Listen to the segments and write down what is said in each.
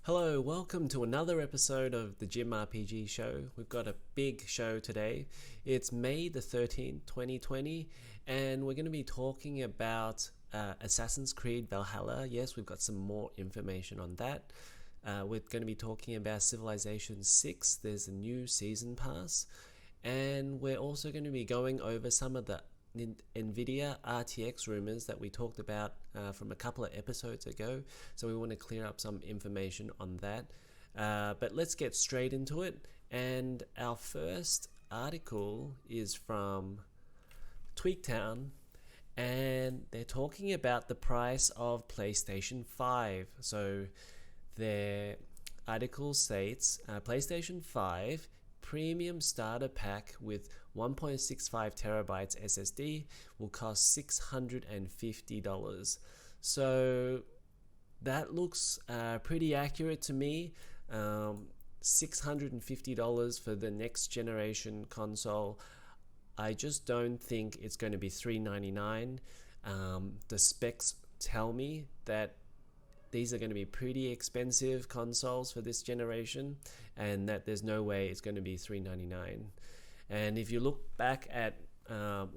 Hello, welcome to another episode of the JimRPG Show. We've got a big show today. It's May the 13th, 2020, and we're going to be talking about Assassin's Creed Valhalla. Yes, we've got some more information on that. We're going to be talking about Civilization 6. There's a new season pass. And we're also going to be going over some of the Nvidia RTX rumors that we talked about from a couple of episodes ago. So we want to clear up some information on that. But let's get straight into it. And our first article is from Tweaktown, and they're talking about the price of PlayStation 5. So their article states PlayStation 5 Premium Starter Pack with 1.65 terabytes SSD will cost $650. So that looks pretty accurate to me. $650 for the next generation console. I just don't think it's going to be $399. The specs tell me that these are going to be pretty expensive consoles for this generation, and that there's no way it's going to be $399. And if you look back at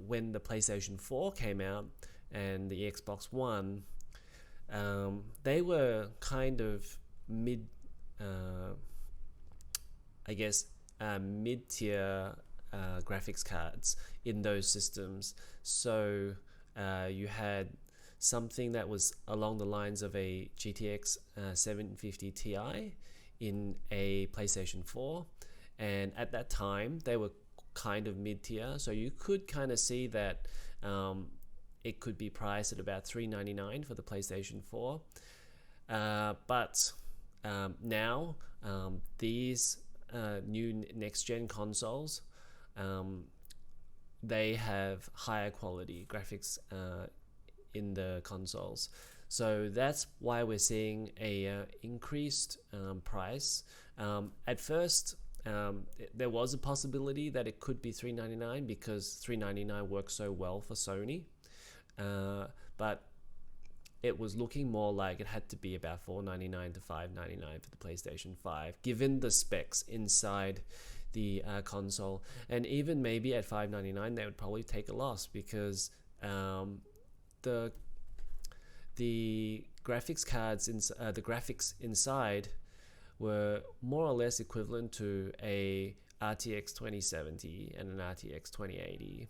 when the PlayStation 4 came out and the Xbox One, they were kind of mid-tier graphics cards in those systems. So you had something that was along the lines of a GTX 750 Ti in a PlayStation 4, and at that time they were kind of mid-tier, so you could kind of see that it could be priced at about $399 for the PlayStation 4. But now these new next-gen consoles, they have higher quality graphics in the consoles, so that's why we're seeing a increased price. At first, there was a possibility that it could be $399 because $399 works so well for Sony, but it was looking more like it had to be about $499 to $599 for the PlayStation 5, given the specs inside the console. And even maybe at $599 they would probably take a loss, because the graphics cards the graphics inside were more or less equivalent to a RTX 2070 and an RTX 2080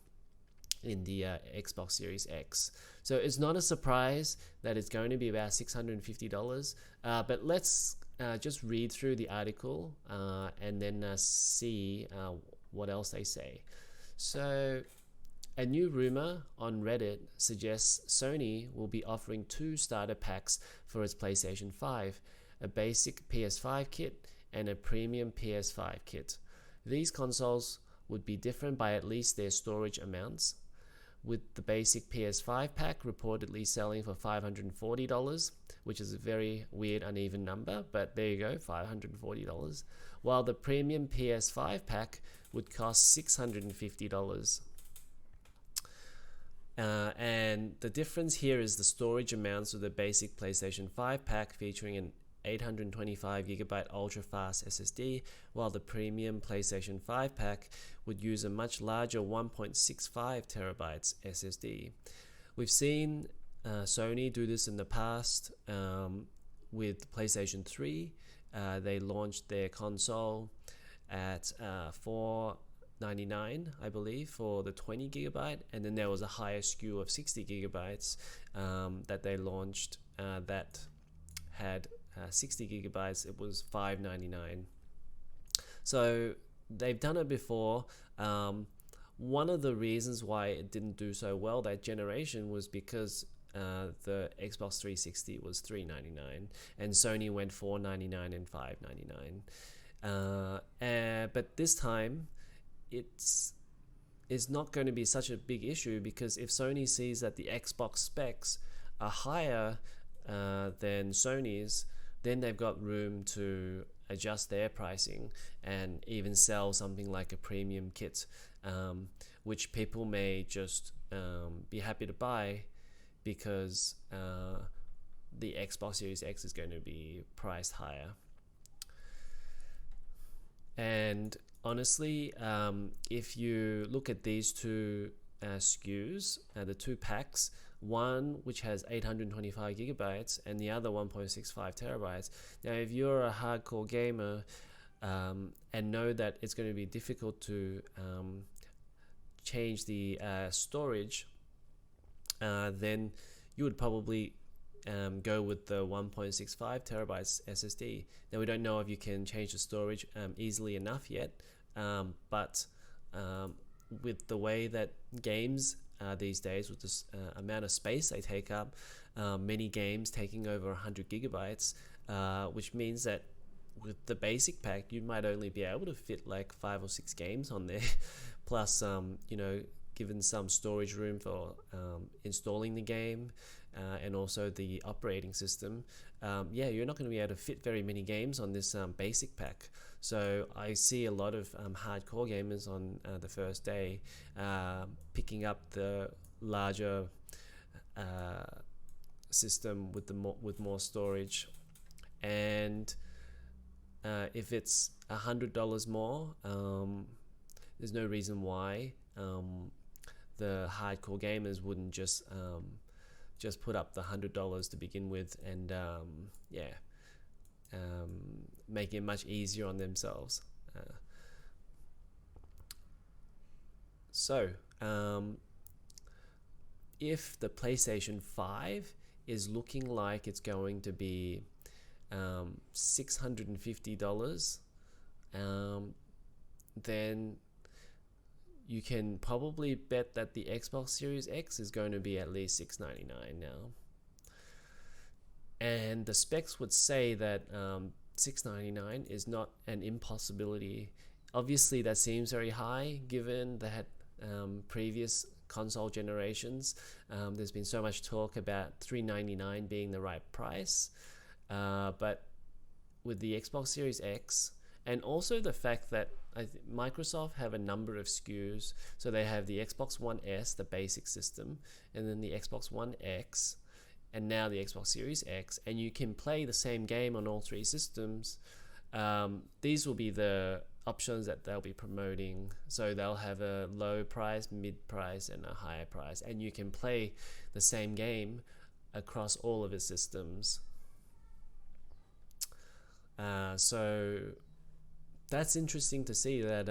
in the Xbox Series X. So it's not a surprise that it's going to be about $650. But let's just read through the article and then see what else they say. So a new rumor on Reddit suggests Sony will be offering 2 starter packs for its PlayStation 5, a basic PS5 kit and a premium PS5 kit. These consoles would be different by at least their storage amounts, with the basic PS5 pack reportedly selling for $540, which is a very weird, uneven number, but there you go, $540, while the premium PS5 pack would cost $650. And the difference here is the storage amounts of the basic PlayStation 5 pack, featuring an 825GB ultra-fast SSD, while the premium PlayStation 5 pack would use a much larger 1.65 terabytes SSD. We've seen Sony do this in the past with PlayStation 3. They launched their console at $499, I believe, for the 20 gigabyte, and then there was a higher SKU of 60 gigabytes that they launched that had 60 gigabytes. It was $599. So they've done it before. One of the reasons why it didn't do so well that generation was because the Xbox 360 was $399 and Sony went $499 and $599. But this time it's not going to be such a big issue, because if Sony sees that the Xbox specs are higher than Sony's, then they've got room to adjust their pricing and even sell something like a premium kit, which people may just be happy to buy because the Xbox Series X is going to be priced higher. And honestly, if you look at these two SKUs, the two packs, one which has 825 gigabytes and the other 1.65 terabytes. Now, if you're a hardcore gamer and know that it's going to be difficult to change the storage, then you would probably go with the 1.65 terabytes SSD. Now, we don't know if you can change the storage easily enough yet, but with the way that games these days, with this amount of space they take up, many games taking over 100 gigabytes, which means that with the basic pack, you might only be able to fit like 5 or 6 games on there, plus given some storage room for installing the game and also the operating system, you're not going to be able to fit very many games on this basic pack. So I see a lot of hardcore gamers on the first day picking up the larger system with more storage, and if it's $100 more, there's no reason why the hardcore gamers wouldn't just put up the $100 to begin with, and make it much easier on themselves. So if the PlayStation 5 is looking like it's going to be $650, then you can probably bet that the Xbox Series X is going to be at least $699 now. And the specs would say that $699 is not an impossibility. Obviously, that seems very high given that previous console generations. There's been so much talk about $399 being the right price. But with the Xbox Series X, and also the fact that Microsoft have a number of SKUs. So they have the Xbox One S, the basic system, and then the Xbox One X, and now the Xbox Series X, and you can play the same game on all three systems. These will be the options that they'll be promoting. So they'll have a low price, mid price, and a higher price, and you can play the same game across all of its systems. So that's interesting to see that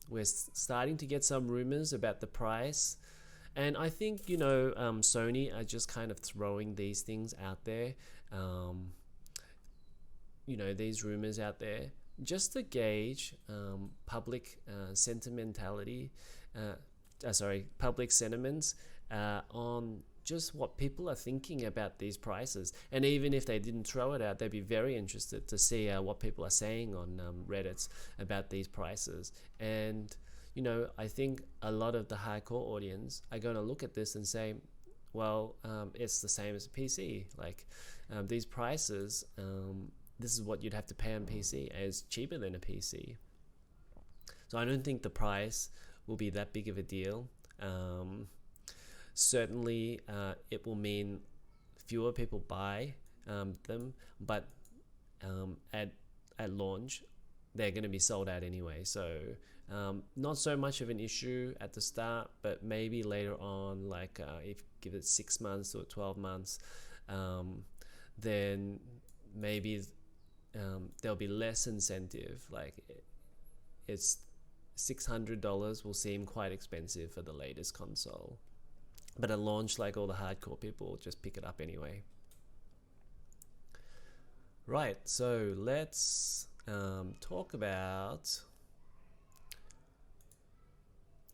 we're starting to get some rumors about the price. And I think, Sony are just kind of throwing these things out there, these rumors out there, just to gauge public public sentiments on just what people are thinking about these prices. And even if they didn't throw it out, they'd be very interested to see what people are saying on Reddit about these prices. And I think a lot of the hardcore audience are going to look at this and say, well, it's the same as a PC. Like these prices, this is what you'd have to pay on PC, and it's cheaper than a PC. So I don't think the price will be that big of a deal. Certainly, it will mean fewer people buy them, but at launch, they're going to be sold out anyway. So not so much of an issue at the start, but maybe later on, like if give it 6 months or 12 months, then maybe there'll be less incentive. Like it's $600 will seem quite expensive for the latest console. But at launch, like all the hardcore people just pick it up anyway. Right, so let's talk about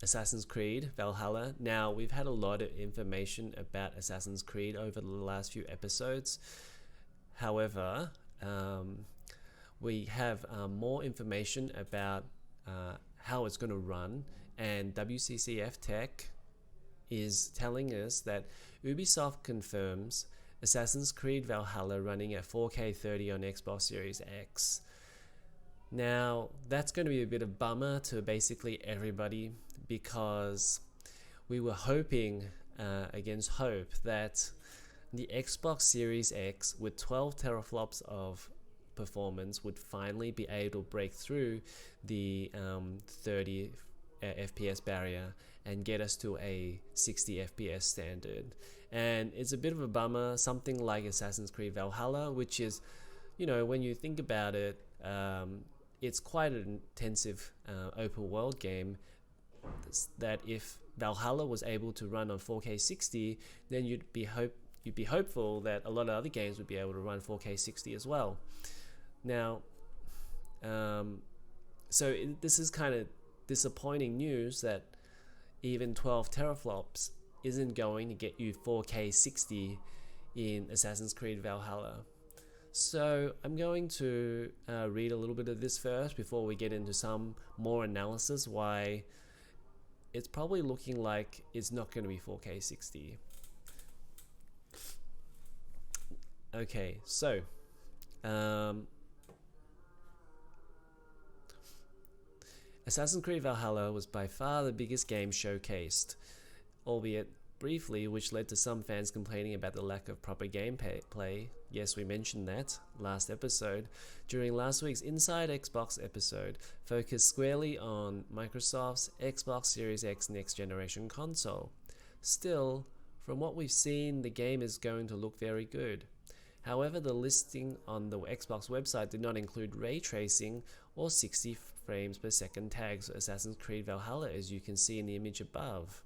Assassin's Creed Valhalla. Now, we've had a lot of information about Assassin's Creed over the last few episodes. However, we have more information about how it's going to run, and WCCF Tech is telling us that Ubisoft confirms Assassin's Creed Valhalla running at 4K 30 on Xbox Series X. Now, that's going to be a bit of bummer to basically everybody, because we were hoping against hope that the Xbox Series X with 12 teraflops of performance would finally be able to break through the 30 FPS barrier and get us to a 60 FPS standard. And it's a bit of a bummer. Something like Assassin's Creed Valhalla, which is, when you think about it, it's quite an intensive open world game, that if Valhalla was able to run on 4K 60, then you'd be hopeful that a lot of other games would be able to run 4K 60 as well. Now, this is kind of disappointing news that even 12 teraflops isn't going to get you 4K 60 in Assassin's Creed Valhalla. So I'm going to read a little bit of this first before we get into some more analysis why it's probably looking like it's not going to be 4K 60. Okay, so Assassin's Creed Valhalla was by far the biggest game showcased, albeit briefly, which led to some fans complaining about the lack of proper gameplay. Yes, we mentioned that last episode. During last week's Inside Xbox episode, focused squarely on Microsoft's Xbox Series X next generation console. Still, from what we've seen, the game is going to look very good. However, the listing on the Xbox website did not include ray tracing or 60 frames per second tags for Assassin's Creed Valhalla, as you can see in the image above.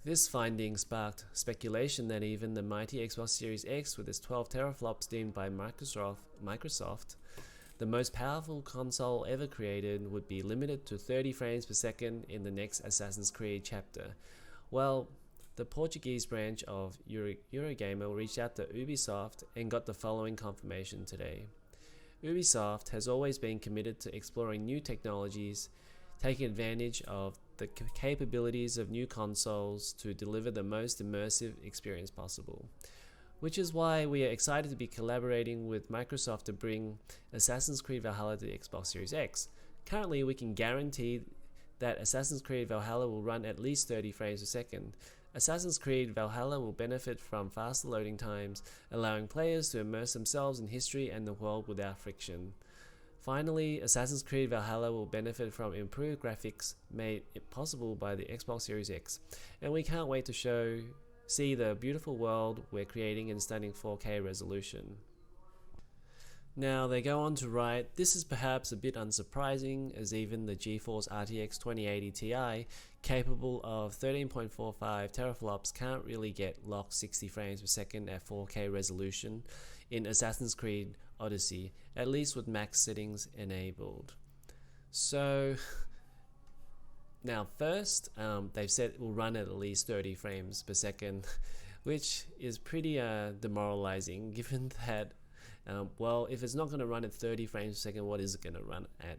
This finding sparked speculation that even the mighty Xbox Series X, with its 12 teraflops deemed by Microsoft the most powerful console ever created, would be limited to 30 frames per second in the next Assassin's Creed chapter. Well, the Portuguese branch of Eurogamer reached out to Ubisoft and got the following confirmation today. Ubisoft has always been committed to exploring new technologies, taking advantage of the capabilities of new consoles to deliver the most immersive experience possible. Which is why we are excited to be collaborating with Microsoft to bring Assassin's Creed Valhalla to the Xbox Series X. Currently, we can guarantee that Assassin's Creed Valhalla will run at least 30 frames per second. Assassin's Creed Valhalla will benefit from faster loading times, allowing players to immerse themselves in history and the world without friction. Finally, Assassin's Creed Valhalla will benefit from improved graphics made possible by the Xbox Series X, and we can't wait to see the beautiful world we're creating in stunning 4K resolution. Now they go on to write, this is perhaps a bit unsurprising, as even the GeForce RTX 2080 Ti, capable of 13.45 teraflops, can't really get locked 60 frames per second at 4K resolution in Assassin's Creed Odyssey, at least with max settings enabled. So now first, they've said it will run at least 30 frames per second, which is pretty demoralizing, given that well, if it's not going to run at 30 frames per second, what is it going to run at?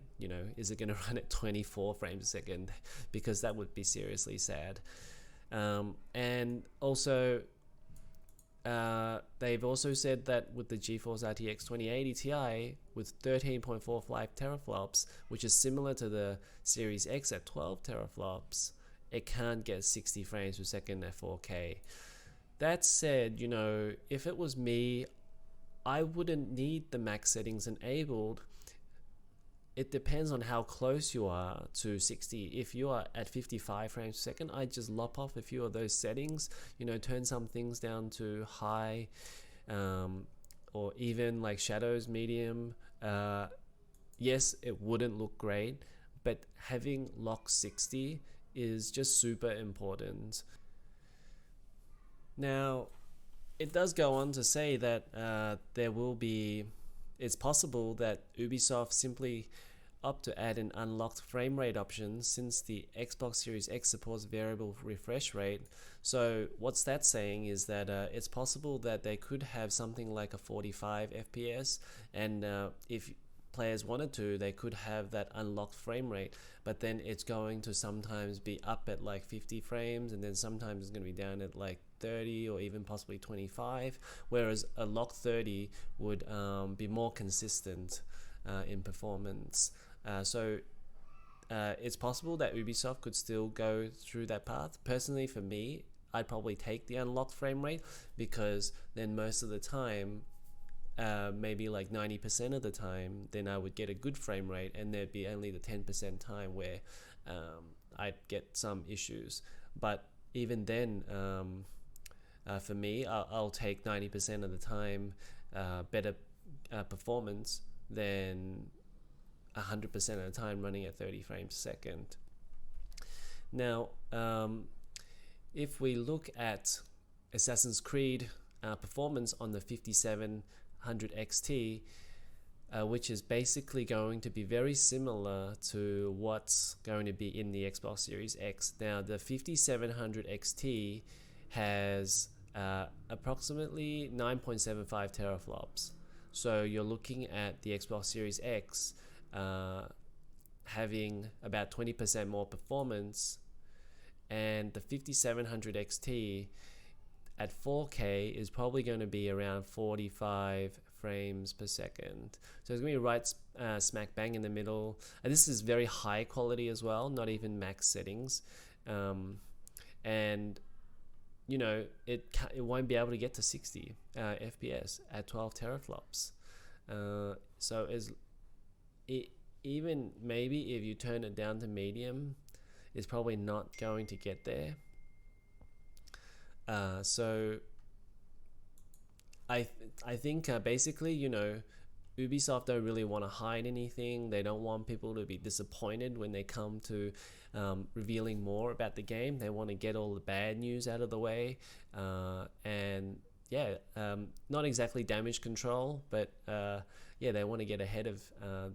Is it going to run at 24 frames per second? Because that would be seriously sad. And also, they've also said that with the GeForce RTX 2080 Ti with 13.45 teraflops, which is similar to the Series X at 12 teraflops, it can't get 60 frames per second at 4K. That said, if it was me, I wouldn't need the max settings enabled. It depends on how close you are to 60. If you are at 55 frames per second, I'd just lop off a few of those settings, turn some things down to high, or even like shadows, medium. Yes, it wouldn't look great, but having lock 60 is just super important. Now, it does go on to say that it's possible that Ubisoft simply opt to add an unlocked frame rate option, since the Xbox Series X supports variable refresh rate. So what's that saying is that it's possible that they could have something like a 45 FPS, and if players wanted to, they could have that unlocked frame rate, but then it's going to sometimes be up at like 50 frames, and then sometimes it's going to be down at like 30 or even possibly 25, whereas a locked 30 would be more consistent in performance. So it's possible that Ubisoft could still go through that path. Personally, for me, I'd probably take the unlocked frame rate, because then most of the time maybe like 90% of the time, then I would get a good frame rate, and there'd be only the 10% time where I'd get some issues. But even then, for me, I'll take 90% of the time better performance than 100% of the time running at 30 frames a second. Now, if we look at Assassin's Creed performance on the 5700 XT, which is basically going to be very similar to what's going to be in the Xbox Series X. Now, the 5700 XT has approximately 9.75 teraflops. So you're looking at the Xbox Series X having about 20% more performance, and the 5700 XT at 4K is probably going to be around 45 frames per second. So it's going to be right smack bang in the middle. And this is very high quality as well, not even max settings. And you know, it won't be able to get to 60 FPS at 12 teraflops. So even maybe if you turn it down to medium, it's probably not going to get there. So I think basically, you know, Ubisoft don't really want to hide anything. They don't want people to be disappointed when they come to revealing more about the game. They want to get all the bad news out of the way. And yeah, not exactly damage control, but yeah, they want to get ahead of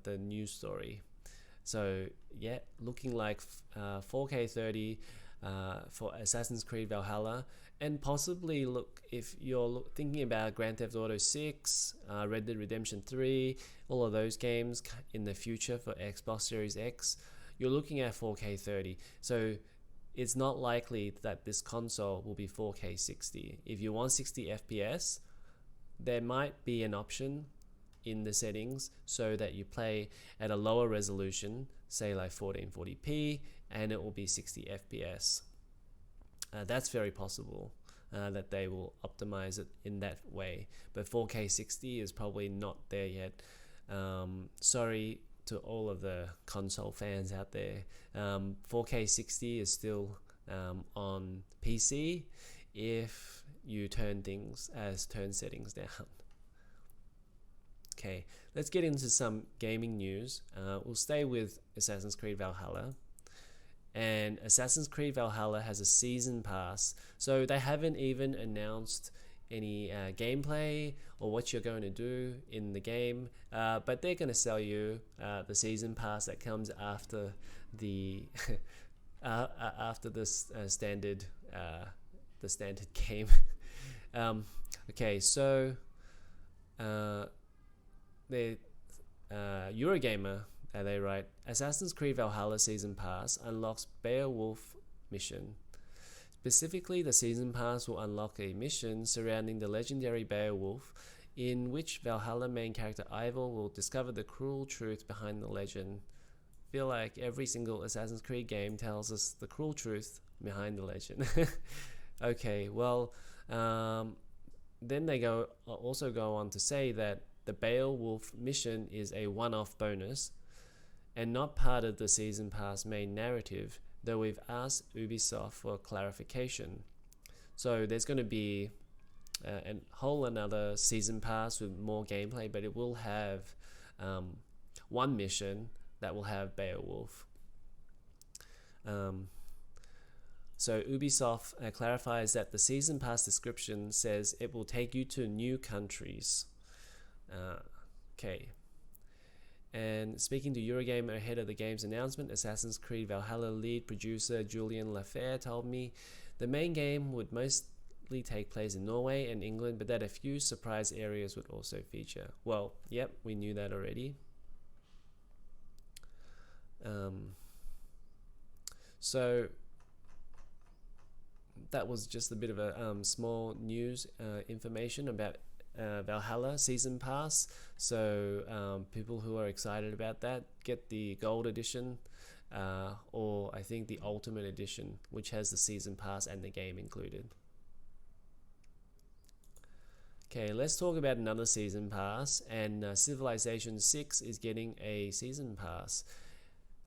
the news story. So yeah, looking like 4K 30 for Assassin's Creed Valhalla. And possibly, look, if you're thinking about Grand Theft Auto 6, Red Dead Redemption 3, all of those games in the future for Xbox Series X, you're looking at 4K 30. So it's not likely that this console will be 4K 60. If you want 60 FPS, there might be an option in the settings so that you play at a lower resolution, say like 1440p, and it will be 60 FPS. That's very possible that they will optimize it in that way, but 4K 60 is probably not there yet. Sorry to all of the console fans out there. 4K 60 is still on PC if you turn settings down. Okay, let's get into some gaming news. We'll stay with Assassin's Creed Valhalla. And Assassin's Creed Valhalla has a season pass, so they haven't even announced any gameplay or what you're going to do in the game, but they're going to sell you the season pass that comes after the after the standard game. Okay, so the Eurogamer. They write, Assassin's Creed Valhalla Season Pass unlocks Beowulf mission. Specifically, the Season Pass will unlock a mission surrounding the legendary Beowulf, in which Valhalla main character Ivor will discover the cruel truth behind the legend. I feel like every single Assassin's Creed game tells us the cruel truth behind the legend. Okay, well, then they also go on to say that the Beowulf mission is a one-off bonus and not part of the Season Pass main narrative, though we've asked Ubisoft for clarification. So there's going to be a whole another Season Pass with more gameplay, but it will have one mission that will have Beowulf. So Ubisoft clarifies that the Season Pass description says it will take you to new countries. Okay. And speaking to Eurogamer ahead of the game's announcement, Assassin's Creed Valhalla lead producer Julian Lafer told me the main game would mostly take place in Norway and England, but that a few surprise areas would also feature. Well, yep, we knew that already. So that was just a bit of a small news information about Valhalla Season Pass. So people who are excited about that, get the Gold Edition or I think the Ultimate Edition, which has the Season Pass and the game included. Okay, let's talk about another season pass, and Civilization 6 is getting a season pass.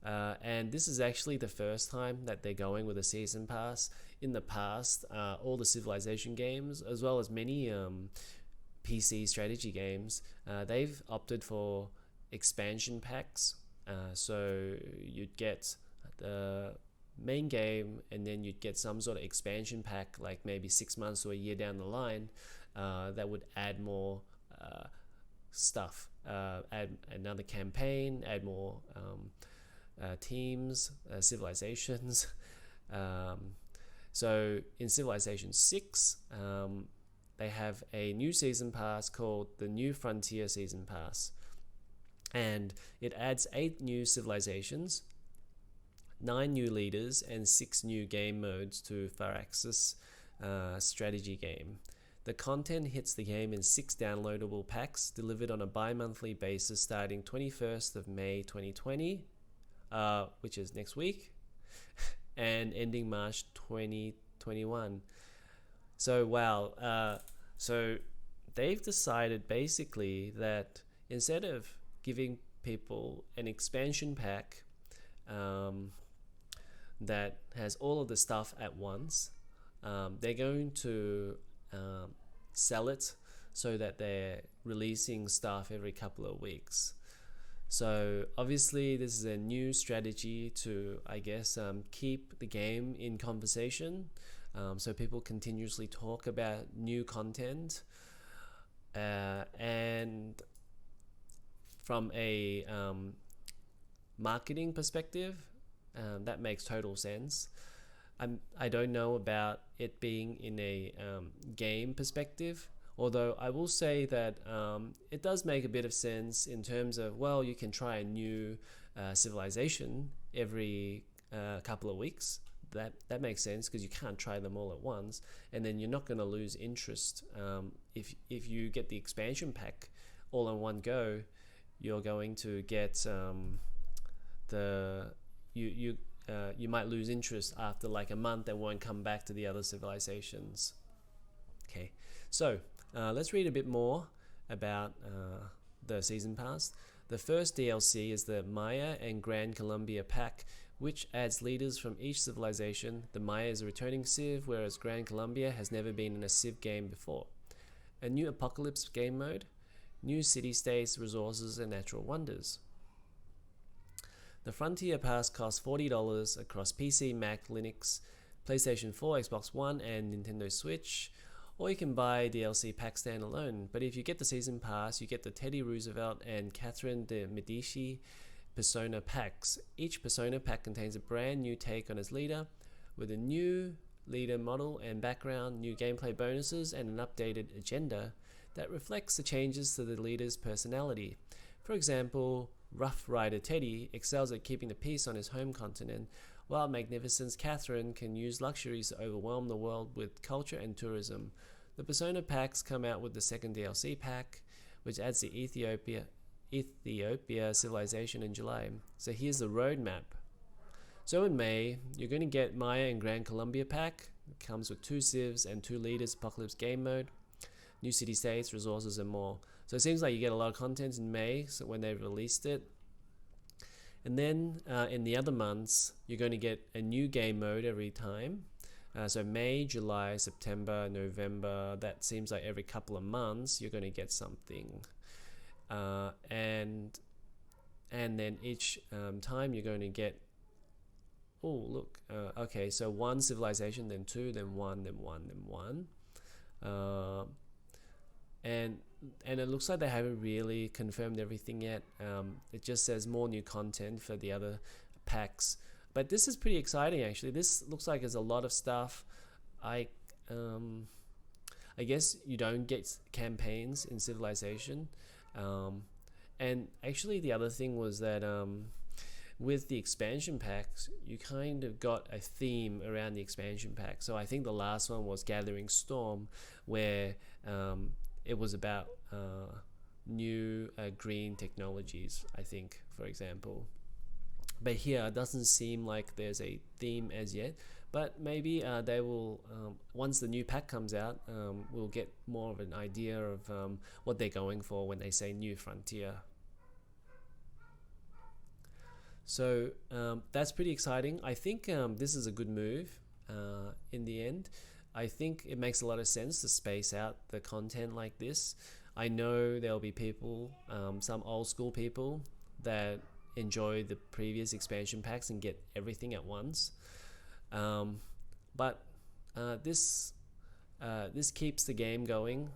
And this is actually the first time that they're going with a season pass. In the past, all the Civilization games, as well as many PC strategy games, they've opted for expansion packs. So you'd get the main game, and then you'd get some sort of expansion pack, like maybe 6 months or a year down the line, that would add more stuff, add another campaign, add more teams, civilizations. So in Civilization 6, they have a new season pass called the New Frontier Season Pass, and it adds 8 new civilizations, 9 new leaders, and 6 new game modes to Firaxis strategy game. The content hits the game in 6 downloadable packs delivered on a bi-monthly basis starting 21st of May 2020, which is next week, and ending March 2021. So wow, so they've decided basically that instead of giving people an expansion pack that has all of the stuff at once, they're going to sell it so that they're releasing stuff every couple of weeks. So obviously this is a new strategy to, I guess, keep the game in conversation, so people continuously talk about new content, and from a marketing perspective, that makes total sense. I don't know about it being in a game perspective, although I will say that it does make a bit of sense in terms of, well, you can try a new civilization every couple of weeks. That makes sense because you can't try them all at once, and then you're not going to lose interest. If you get the expansion pack all in one go, you're going to get you might lose interest after like a month and won't come back to the other civilizations. Okay, so let's read a bit more about the season pass. The first DLC is the Maya and Grand Columbia pack, which adds leaders from each civilization. The Maya is a returning civ, whereas Grand Columbia has never been in a civ game before. A new apocalypse game mode, new city-states, resources, and natural wonders. The Frontier Pass costs $40 across PC, Mac, Linux, PlayStation 4, Xbox One, and Nintendo Switch, or you can buy DLC pack standalone. But if you get the Season Pass, you get the Teddy Roosevelt and Catherine de Medici Persona packs. Each Persona pack contains a brand new take on its leader, with a new leader model and background, new gameplay bonuses, and an updated agenda that reflects the changes to the leader's personality. For example, Rough Rider Teddy excels at keeping the peace on his home continent, while Magnificence Catherine can use luxuries to overwhelm the world with culture and tourism. The Persona packs come out with the second DLC pack, which adds the Ethiopia civilization in July. So here's the roadmap. So in May, you're going to get Maya and Grand Columbia pack. It comes with 2 civs and 2 leaders, apocalypse game mode, new city-states, resources, and more. So it seems like you get a lot of content in May, so when they released it. And then in the other months, you're going to get a new game mode every time. So May, July, September, November, that seems like every couple of months you're going to get something. And then each time you're going to get, oh look, okay, so 1 civilization, then 2, then 1, then 1, then 1. And it looks like they haven't really confirmed everything yet. It just says more new content for the other packs. But this is pretty exciting, actually. This looks like there's a lot of stuff. I guess you don't get campaigns in Civilization. And actually the other thing was that with the expansion packs, you kind of got a theme around the expansion pack. So I think the last one was Gathering Storm, where it was about new green technologies, I think, for example. But here it doesn't seem like there's a theme as yet, but maybe they will, once the new pack comes out, we'll get more of an idea of what they're going for when they say new frontier. So that's pretty exciting. I think this is a good move in the end. I think it makes a lot of sense to space out the content like this. I know there'll be people, some old school people, that enjoy the previous expansion packs and get everything at once. But this keeps the game going,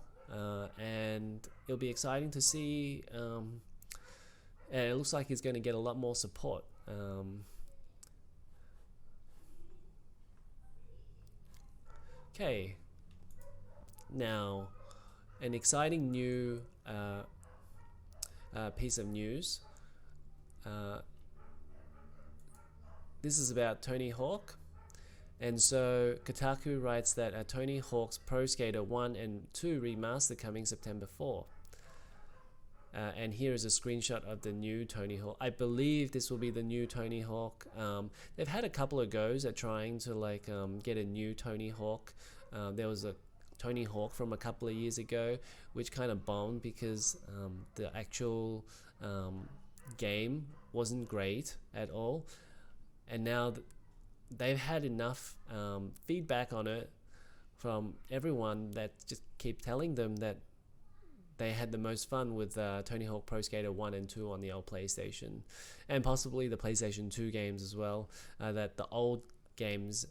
and it'll be exciting to see. And it looks like it's going to get a lot more support. Okay, now an exciting new piece of news. This is about Tony Hawk. And so Kotaku writes that Tony Hawk's Pro Skater 1 and 2 remaster coming September 4. And here is a screenshot of the new Tony Hawk. I believe this will be the new Tony Hawk. They've had a couple of goes at trying to get a new Tony Hawk. There was a Tony Hawk from a couple of years ago, which kind of bombed because the actual game wasn't great at all. And now they've had enough feedback on it from everyone that just keep telling them that they had the most fun with Tony Hawk Pro Skater 1 and 2 on the old PlayStation, and possibly the PlayStation 2 games as well. That the old games,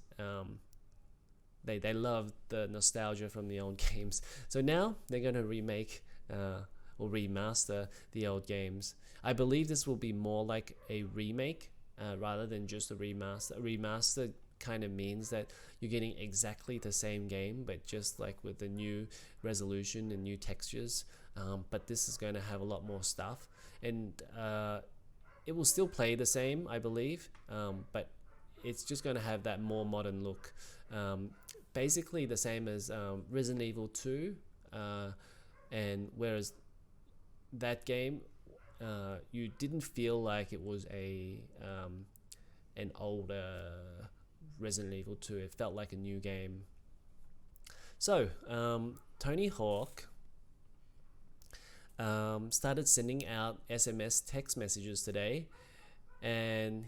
they loved the nostalgia from the old games. So now they're going to remake or remaster the old games. I believe this will be more like a remake rather than just a remaster. A remaster kind of means that you're getting exactly the same game, but just like with the new resolution and new textures. But this is going to have a lot more stuff, and it will still play the same, I believe, but it's just going to have that more modern look. Basically the same as Resident Evil 2, and whereas that game, you didn't feel like it was an older Resident Evil 2. It felt like a new game. So Tony Hawk started sending out SMS text messages today, and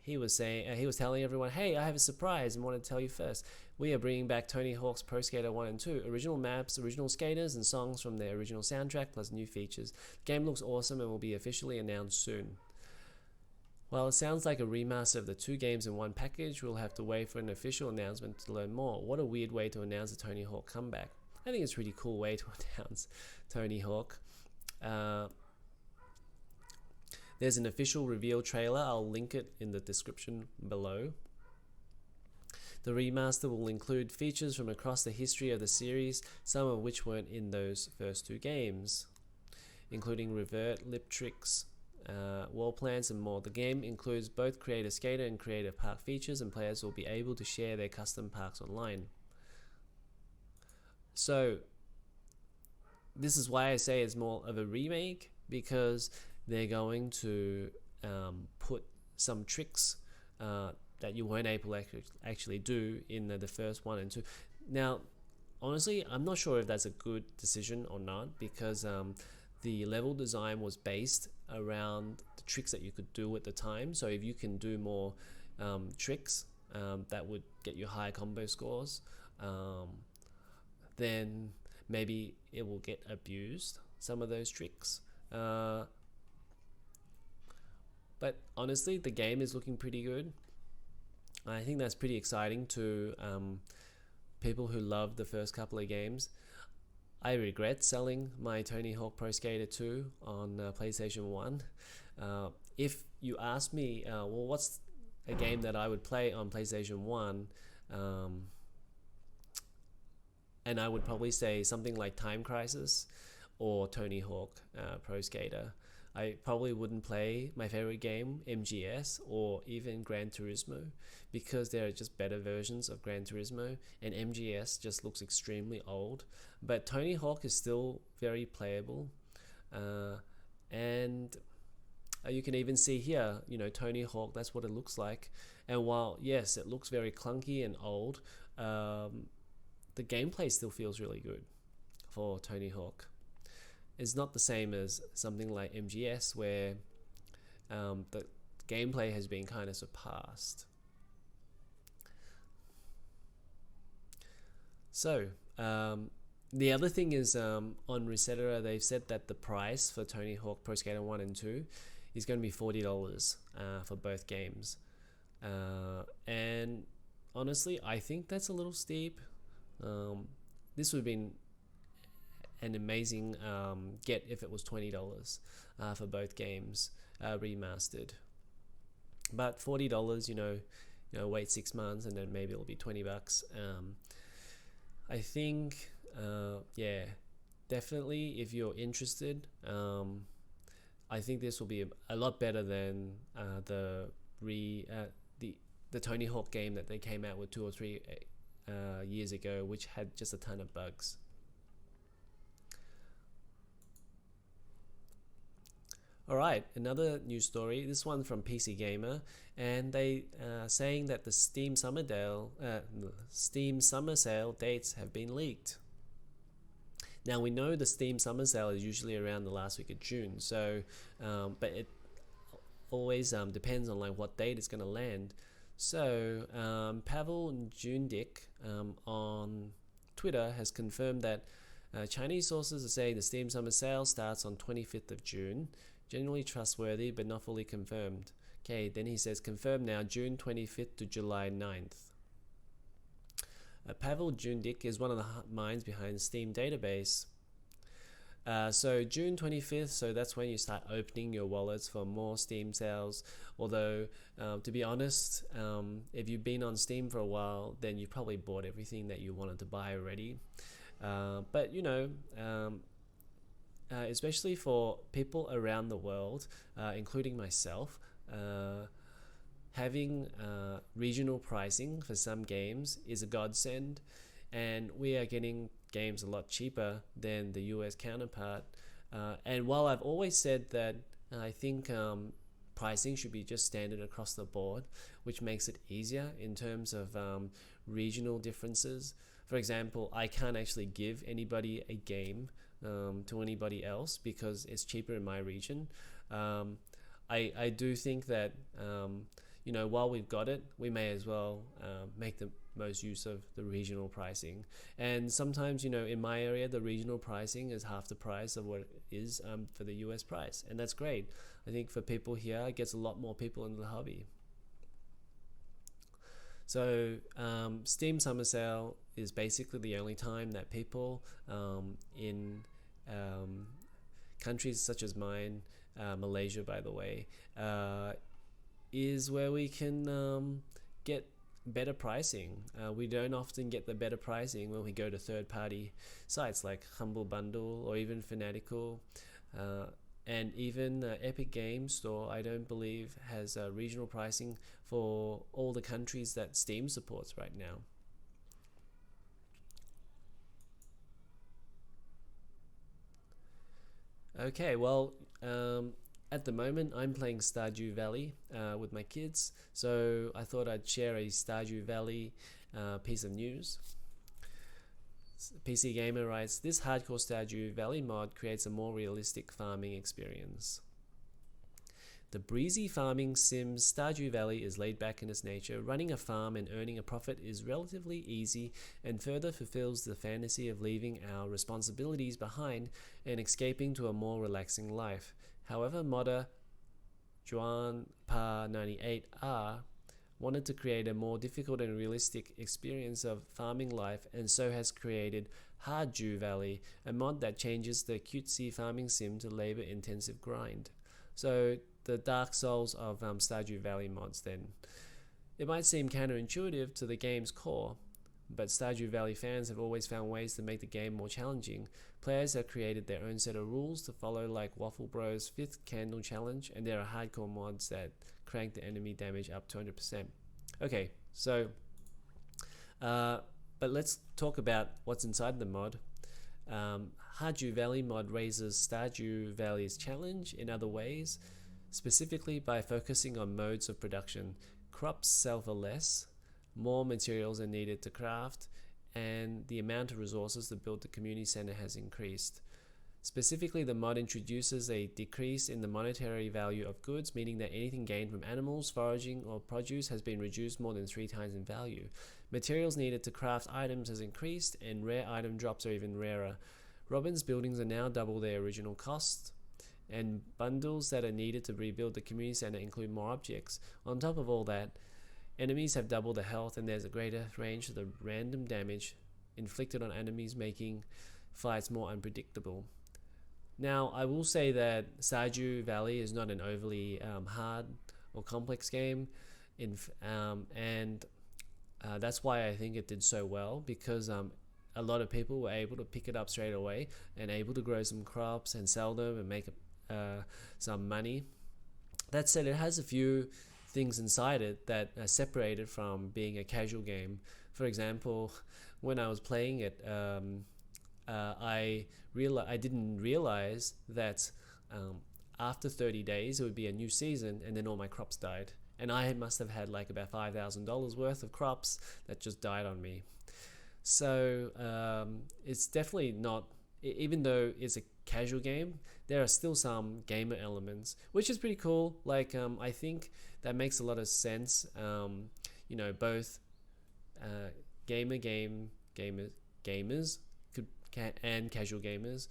he was telling everyone, hey, I have a surprise and want to tell you first. We are bringing back Tony Hawk's Pro Skater 1 and 2, original maps, original skaters, and songs from their original soundtrack, plus new features. The game looks awesome and will be officially announced soon. While it sounds like a remaster of the two games in one package, we'll have to wait for an official announcement to learn more. What a weird way to announce a Tony Hawk comeback. I think it's a pretty cool way to announce Tony Hawk. There's an official reveal trailer. I'll link it in the description below. The remaster will include features from across the history of the series, some of which weren't in those first two games, including revert, lip tricks, wall plans, and more. The game includes both Creator Skater and Creator Park features, and players will be able to share their custom parks online. So this is why I say it's more of a remake, because they're going to put some tricks that you weren't able to actually do in the first 1 and 2. Now, honestly, I'm not sure if that's a good decision or not, because the level design was based around the tricks that you could do at the time. So if you can do more tricks that would get you higher combo scores, then maybe it will get abused, some of those tricks. But honestly, the game is looking pretty good. I think that's pretty exciting to people who love the first couple of games. I regret selling my Tony Hawk Pro Skater 2 on PlayStation 1. If you ask me, well, what's a game that I would play on PlayStation 1? And I would probably say something like Time Crisis or Tony Hawk Pro Skater. I probably wouldn't play my favorite game, MGS, or even Gran Turismo, because there are just better versions of Gran Turismo, and MGS just looks extremely old. But Tony Hawk is still very playable, and You can even see here, Tony Hawk, that's what it looks like. And while, yes, it looks very clunky and old, the gameplay still feels really good for Tony Hawk. It's not the same as something like MGS, where the gameplay has been kind of surpassed. So, the other thing is, on Resetera, they've said that the price for Tony Hawk Pro Skater 1 and 2 is going to be $40 for both games. And honestly, I think that's a little steep. This would have been an amazing get if it was $20 for both games remastered. But $40, wait 6 months and then maybe it'll be $20. I think, yeah, definitely if you're interested, I think this will be a lot better than the Tony Hawk game that they came out with 2 or 3 years ago, which had just a ton of bugs. Alright, another news story, this one from PC Gamer, and they saying that the Steam Summer Sale dates have been leaked. Now we know the Steam Summer Sale is usually around the last week of June, so but it always depends on like what date it's going to land. So Pavel Jundik on Twitter has confirmed that Chinese sources are saying the Steam Summer Sale starts on 25th of June. Generally trustworthy, but not fully confirmed. Okay, then he says, confirmed now, June 25th to July 9th. Pavel Jundik is one of the minds behind the Steam database. So June 25th, so that's when you start opening your wallets for more Steam sales. Although, to be honest, if you've been on Steam for a while, then you've probably bought everything that you wanted to buy already. But especially for people around the world, including myself, having regional pricing for some games is a godsend, and we are getting games a lot cheaper than the US counterpart. And while I've always said that I think pricing should be just standard across the board, which makes it easier in terms of regional differences. For example, I can't actually give anybody a game to anybody else because it's cheaper in my region. I do think that while we've got it, we may as well make the most use of the regional pricing. And sometimes, in my area, the regional pricing is half the price of what it is for the US price, and that's great. I think for people here, it gets a lot more people into the hobby. So Steam Summer Sale is basically the only time that people in countries such as mine, Malaysia by the way, is where we can get better pricing. We don't often get the better pricing when we go to third-party sites like Humble Bundle or even Fanatical, and even Epic Games Store, I don't believe has regional pricing for all the countries that Steam supports right now. Okay, well, at the moment I'm playing Stardew Valley with my kids, so I thought I'd share a Stardew Valley piece of news. PC Gamer writes, this hardcore Stardew Valley mod creates a more realistic farming experience. The breezy farming sim Stardew Valley is laid back in its nature. Running a farm and earning a profit is relatively easy and further fulfills the fantasy of leaving our responsibilities behind and escaping to a more relaxing life. However, modder Juan Pa 98R wanted to create a more difficult and realistic experience of farming life, and so has created Stardew Valley, a mod that changes the cutesy farming sim to labor-intensive grind. So the Dark Souls of Stardew Valley mods then. It might seem counterintuitive to the game's core, but Stardew Valley fans have always found ways to make the game more challenging. Players have created their own set of rules to follow, like Waffle Bros' 5th Candle Challenge, and there are hardcore mods that crank the enemy damage up to 100%. Okay, so but let's talk about what's inside the mod. Stardew Valley mod raises Stardew Valley's challenge in other ways. specifically by focusing on modes of production. Crops sell for less, more materials are needed to craft, and the amount of resources to build the community center has increased. Specifically, the mod introduces a decrease in the monetary value of goods, meaning that anything gained from animals, foraging, or produce has been reduced more than 3 times in value. Materials needed to craft items has increased, and rare item drops are even rarer. Robin's buildings are now double their original cost, and bundles that are needed to rebuild the community center include more objects. On top of all that, enemies have doubled their health, and there's a greater range of the random damage inflicted on enemies, making fights more unpredictable. Now, I will say that Stardew Valley is not an overly hard or complex game, and that's why I think it did so well, because a lot of people were able to pick it up straight away and able to grow some crops and sell them and make some money. That said, it has a few things inside it that are separated from being a casual game. For example, when I was playing it, I didn't realize that after 30 days it would be a new season, and then all my crops died, and I must have had like about $5,000 worth of crops that just died on me. So it's definitely not, even though it's a casual game, there are still some gamer elements, which is pretty cool. Like I think that makes a lot of sense. Both gamers and casual gamers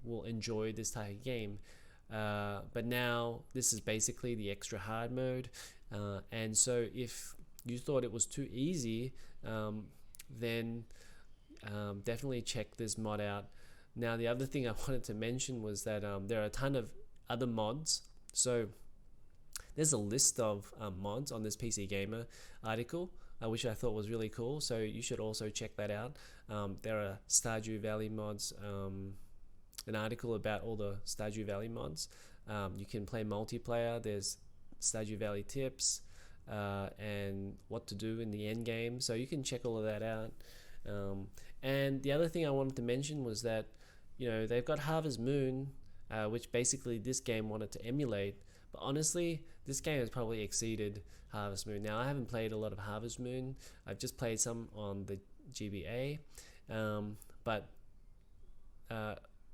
will enjoy this type of game. But now this is basically the extra hard mode, and so if you thought it was too easy, then definitely check this mod out. Now, the other thing I wanted to mention was that there are a ton of other mods. So there's a list of mods on this PC Gamer article, which I thought was really cool. So you should also check that out. There are Stardew Valley mods, an article about all the Stardew Valley mods. You can play multiplayer. There's Stardew Valley tips and what to do in the end game. So you can check all of that out. And the other thing I wanted to mention was that, they've got Harvest Moon, which basically this game wanted to emulate. But honestly, this game has probably exceeded Harvest Moon. Now, I haven't played a lot of Harvest Moon. I've just played some on the GBA. But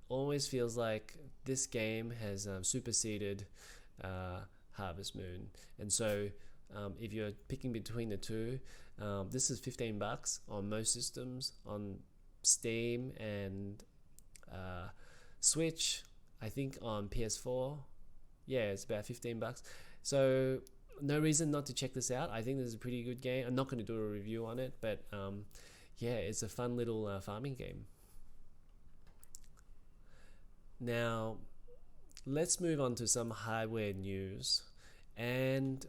always feels like this game has superseded Harvest Moon. And so if you're picking between the two, this is $15 on most systems, on Steam and Switch. I think on PS4, it's about $15. So no reason not to check this out. I think this is a pretty good game. I'm not going to do a review on it, but it's a fun little farming game. Now, let's move on to some hardware news. And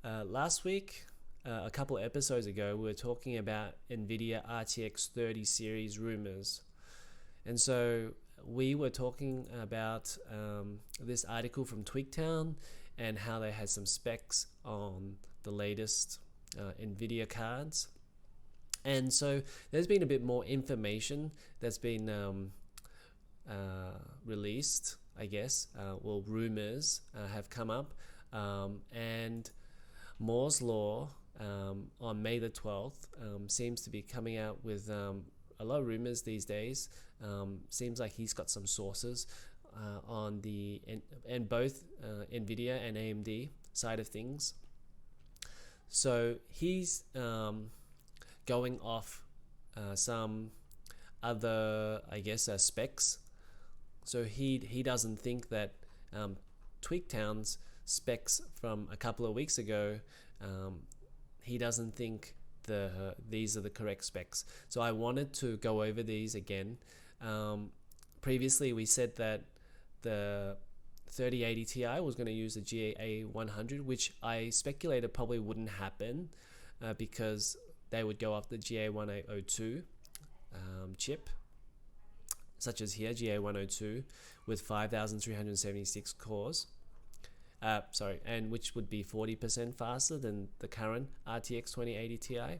last week, a couple of episodes ago, we were talking about Nvidia RTX 30 series rumors. And so we were talking about this article from Twigtown and how they had some specs on the latest Nvidia cards. And so there's been a bit more information that's been released, I guess. Rumors have come up. And Moore's Law on May the 12th seems to be coming out with a lot of rumors these days. Seems like he's got some sources on the and both Nvidia and AMD side of things. So he's going off some other, I guess, specs. So he doesn't think that Twigtown's specs from a couple of weeks ago, he doesn't think these are the correct specs. So I wanted to go over these again. Previously we said that the 3080 Ti was going to use the GA100, which I speculated probably wouldn't happen because they would go off the GA1802 chip, such as here, GA102 with 5,376 cores. And which would be 40% faster than the current RTX 2080 Ti.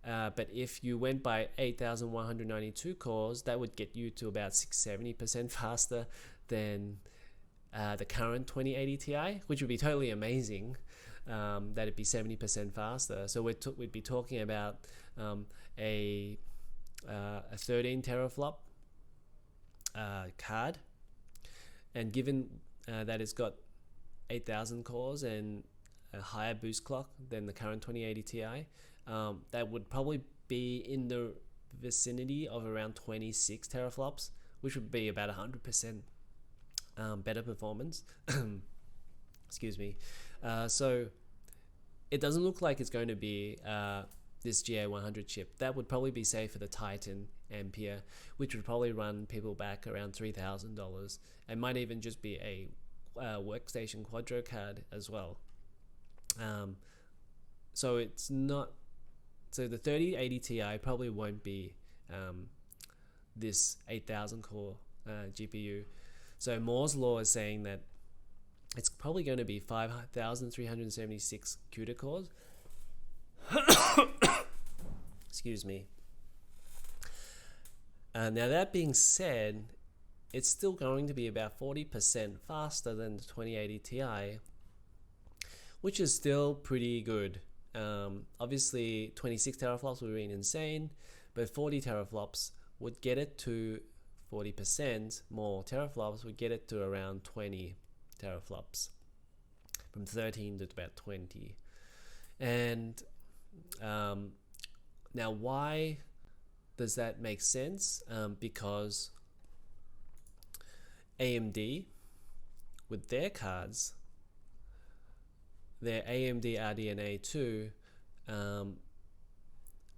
But if you went by 8,192 cores, that would get you to about 670% faster than the current 2080 Ti, which would be totally amazing. That it'd be 70% faster. So we'd be talking about a 13 teraflop card, and given that it's got 8,000 cores and a higher boost clock than the current 2080 Ti, that would probably be in the vicinity of around 26 teraflops, which would be about 100% better performance. Excuse me. So it doesn't look like it's going to be this GA100 chip. That would probably be safe for the Titan Ampere, which would probably run people back around $3,000, and might even just be a workstation quadro card as well. So it's not. So the 3080 Ti probably won't be this 8,000 core GPU. So Moore's law is saying that it's probably going to be 5,376 CUDA cores. Excuse me. Now that being said, it's still going to be about 40% faster than the 2080 Ti, which is still pretty good. Obviously 26 teraflops would be insane, but 40 teraflops would get it to 40% more teraflops would get it to around 20 teraflops, from 13 to about 20. And now why does that make sense? Because AMD, with their cards, their AMD RDNA 2,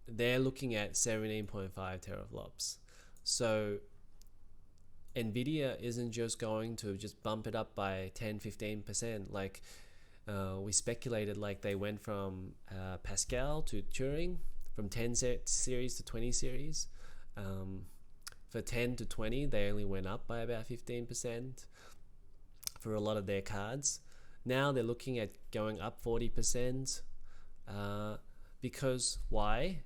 they're looking at 17.5 teraflops. So Nvidia isn't just going to just bump it up by 10-15%. Like we speculated, like they went from Pascal to Turing, from 10 series to 20 series. For 10 to 20, they only went up by about 15% for a lot of their cards. Now they're looking at going up 40%. Because why?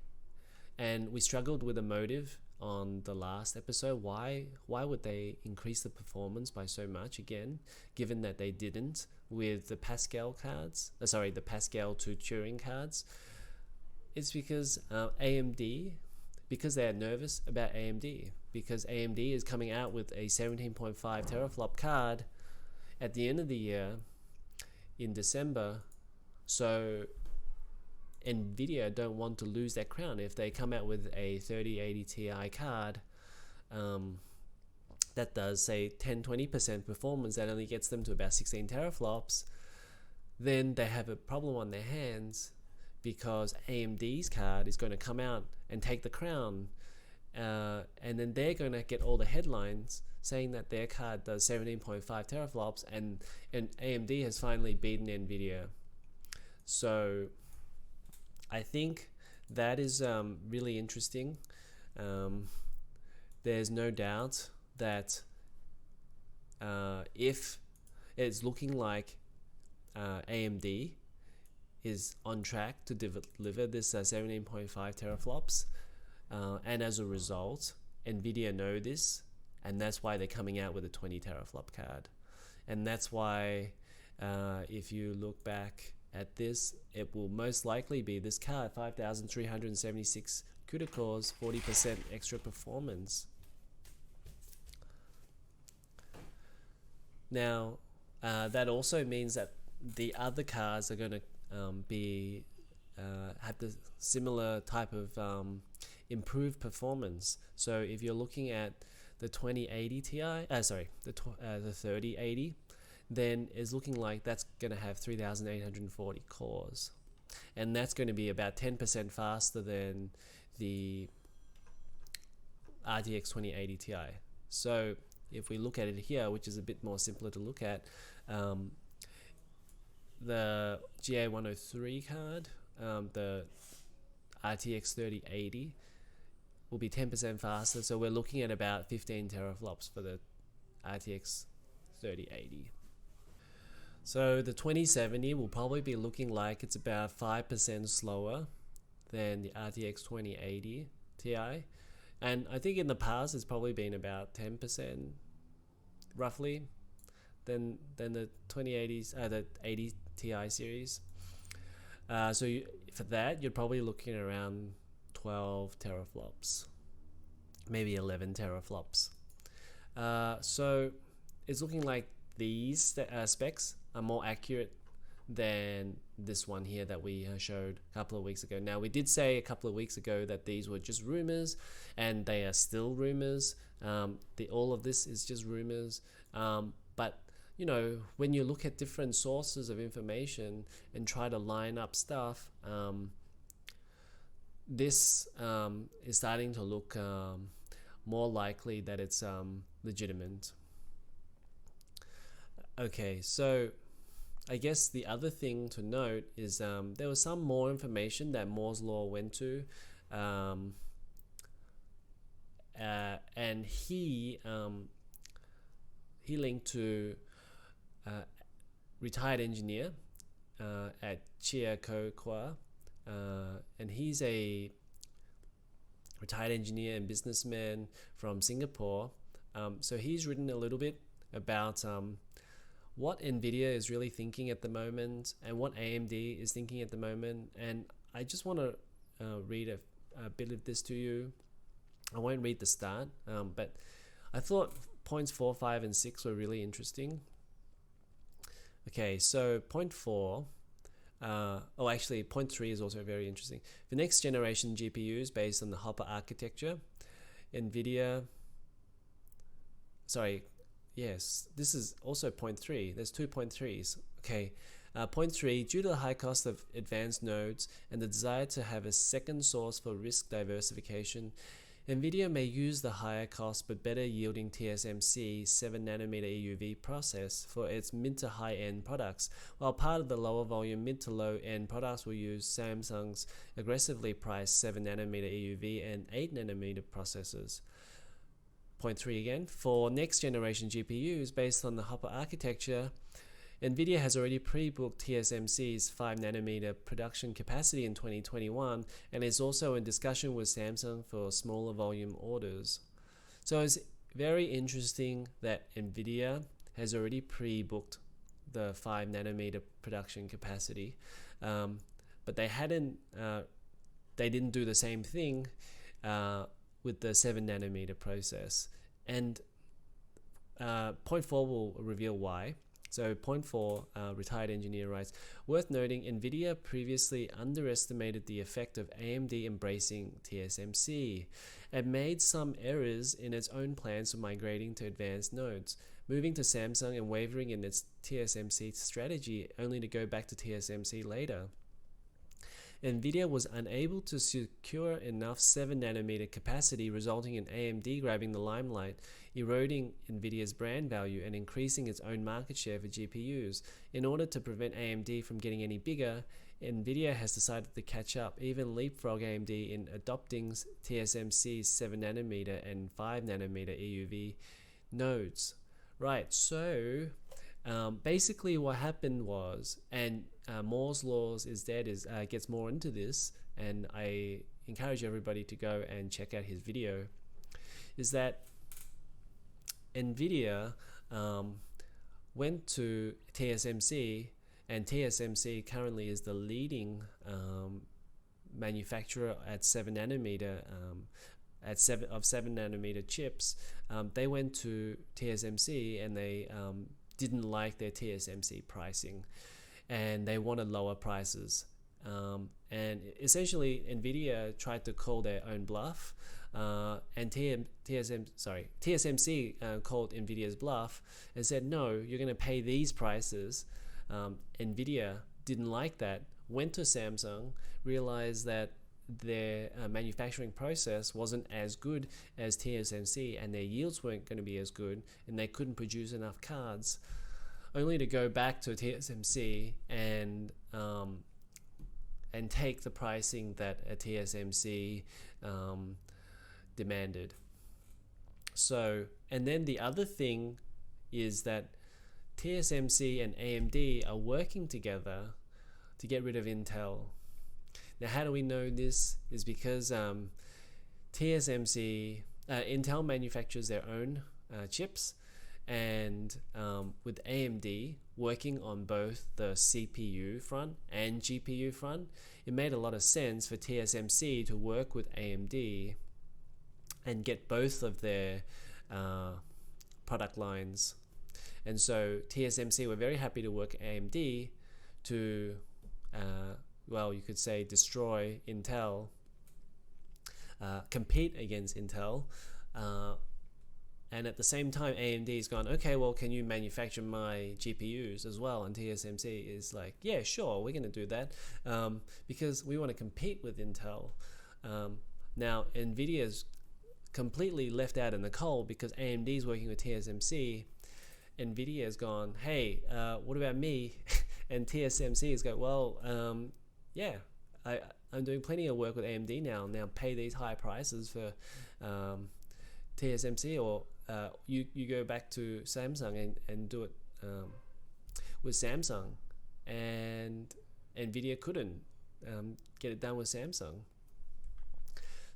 And we struggled with the motive on the last episode. Why would they increase the performance by so much again, given that they didn't with the Pascal cards? The Pascal to Turing cards. It's because AMD, because they're nervous about AMD, because AMD is coming out with a 17.5 teraflop card at the end of the year in December. So Nvidia don't want to lose that crown. If they come out with a 3080 Ti card that does say 10-20% performance, that only gets them to about 16 teraflops, then they have a problem on their hands, because AMD's card is going to come out and take the crown, and then they're going to get all the headlines saying that their card does 17.5 teraflops, and AMD has finally beaten Nvidia. So I think that is really interesting. There's no doubt that if it's looking like AMD is on track to deliver this 17.5 teraflops, and as a result, Nvidia know this, and that's why they're coming out with a 20 teraflop card. And that's why if you look back at this, it will most likely be this card, 5,376 CUDA cores, 40% extra performance. Now that also means that the other cards are going to have the similar type of improved performance. So if you're looking at the 2080 Ti, the 3080, then it's looking like that's going to have 3,840 cores, and that's going to be about 10% faster than the RTX 2080 Ti. So if we look at it here, which is a bit more simpler to look at, the GA103 card, the RTX 3080, will be 10% faster. So we're looking at about 15 teraflops for the RTX 3080. So the 2070 will probably be looking like it's about 5% slower than the RTX 2080 Ti. And I think in the past it's probably been about 10% roughly than the 2080s, the 80 Ti series. For that, you're probably looking at around 12 teraflops, maybe 11 teraflops. So it's looking like these specs are more accurate than this one here that we showed a couple of weeks ago. Now, we did say a couple of weeks ago that these were just rumors, and they are still rumors. All of this is just rumors. But you know, when you look at different sources of information and try to line up stuff, this is starting to look more likely that it's legitimate. Okay, so I guess the other thing to note is there was some more information that Moore's Law went to, and he linked to retired engineer at Chia Kokwa, and he's a retired engineer and businessman from Singapore. So he's written a little bit about what Nvidia is really thinking at the moment and what AMD is thinking at the moment. And I just want to read a bit of this to you. I won't read the start, but I thought points 4, 5, and 6 were really interesting. Okay, so point 4, actually point 3 is also very interesting. The next generation GPUs based on the Hopper architecture, Nvidia, yes, this is also point 3. There's 2 point 3s. Okay, point 3, due to the high cost of advanced nodes and the desire to have a second source for risk diversification, Nvidia may use the higher cost but better yielding TSMC 7nm EUV process for its mid to high end products, while part of the lower volume mid to low end products will use Samsung's aggressively priced 7nm EUV and 8nm processors. Point 3 again, for next generation GPUs based on the Hopper architecture, Nvidia has already pre-booked TSMC's 5nm production capacity in 2021 and is also in discussion with Samsung for smaller volume orders. So it's very interesting that Nvidia has already pre-booked the 5nm production capacity, but they didn't do the same thing with the 7nm process. And point 4 will reveal why. So point 4, retired engineer writes, worth noting, Nvidia previously underestimated the effect of AMD embracing TSMC and made some errors in its own plans for migrating to advanced nodes, moving to Samsung and wavering in its TSMC strategy only to go back to TSMC later. Nvidia was unable to secure enough 7nm capacity, resulting in AMD grabbing the limelight, eroding Nvidia's brand value and increasing its own market share for GPUs. In order to prevent AMD from getting any bigger, Nvidia has decided to catch up, even leapfrog AMD in adopting TSMC's 7nm and 5nm EUV nodes. Right, so basically what happened was, and Moore's Laws is dead gets more into this, and I encourage everybody to go and check out his video, is that Nvidia went to TSMC, and TSMC currently is the leading manufacturer at 7nm of 7nm chips. They went to TSMC and they didn't like their TSMC pricing, and they wanted lower prices. And essentially, Nvidia tried to call their own bluff, and TSMC called Nvidia's bluff and said, no, you're going to pay these prices. Nvidia didn't like that, went to Samsung, realized that their manufacturing process wasn't as good as TSMC and their yields weren't going to be as good, and they couldn't produce enough cards, only to go back to TSMC and take the pricing that a TSMC demanded. So, and then the other thing is that TSMC and AMD are working together to get rid of Intel. Now, how do we know this? Is because Intel manufactures their own chips, And with AMD working on both the CPU front and GPU front, it made a lot of sense for TSMC to work with AMD and get both of their product lines. And so TSMC were very happy to work with AMD to, well, you could say destroy Intel, compete against Intel. And at the same time, AMD's gone, okay, well, can you manufacture my GPUs as well? And TSMC is like, yeah, sure, we're going to do that because we want to compete with Intel. Now, Nvidia's completely left out in the cold because AMD's working with TSMC. Nvidia's gone, hey, what about me? And TSMC is going, well, yeah, I'm doing plenty of work with AMD now. Now pay these high prices for TSMC, or you go back to Samsung and do it with Samsung. And Nvidia couldn't get it done with Samsung.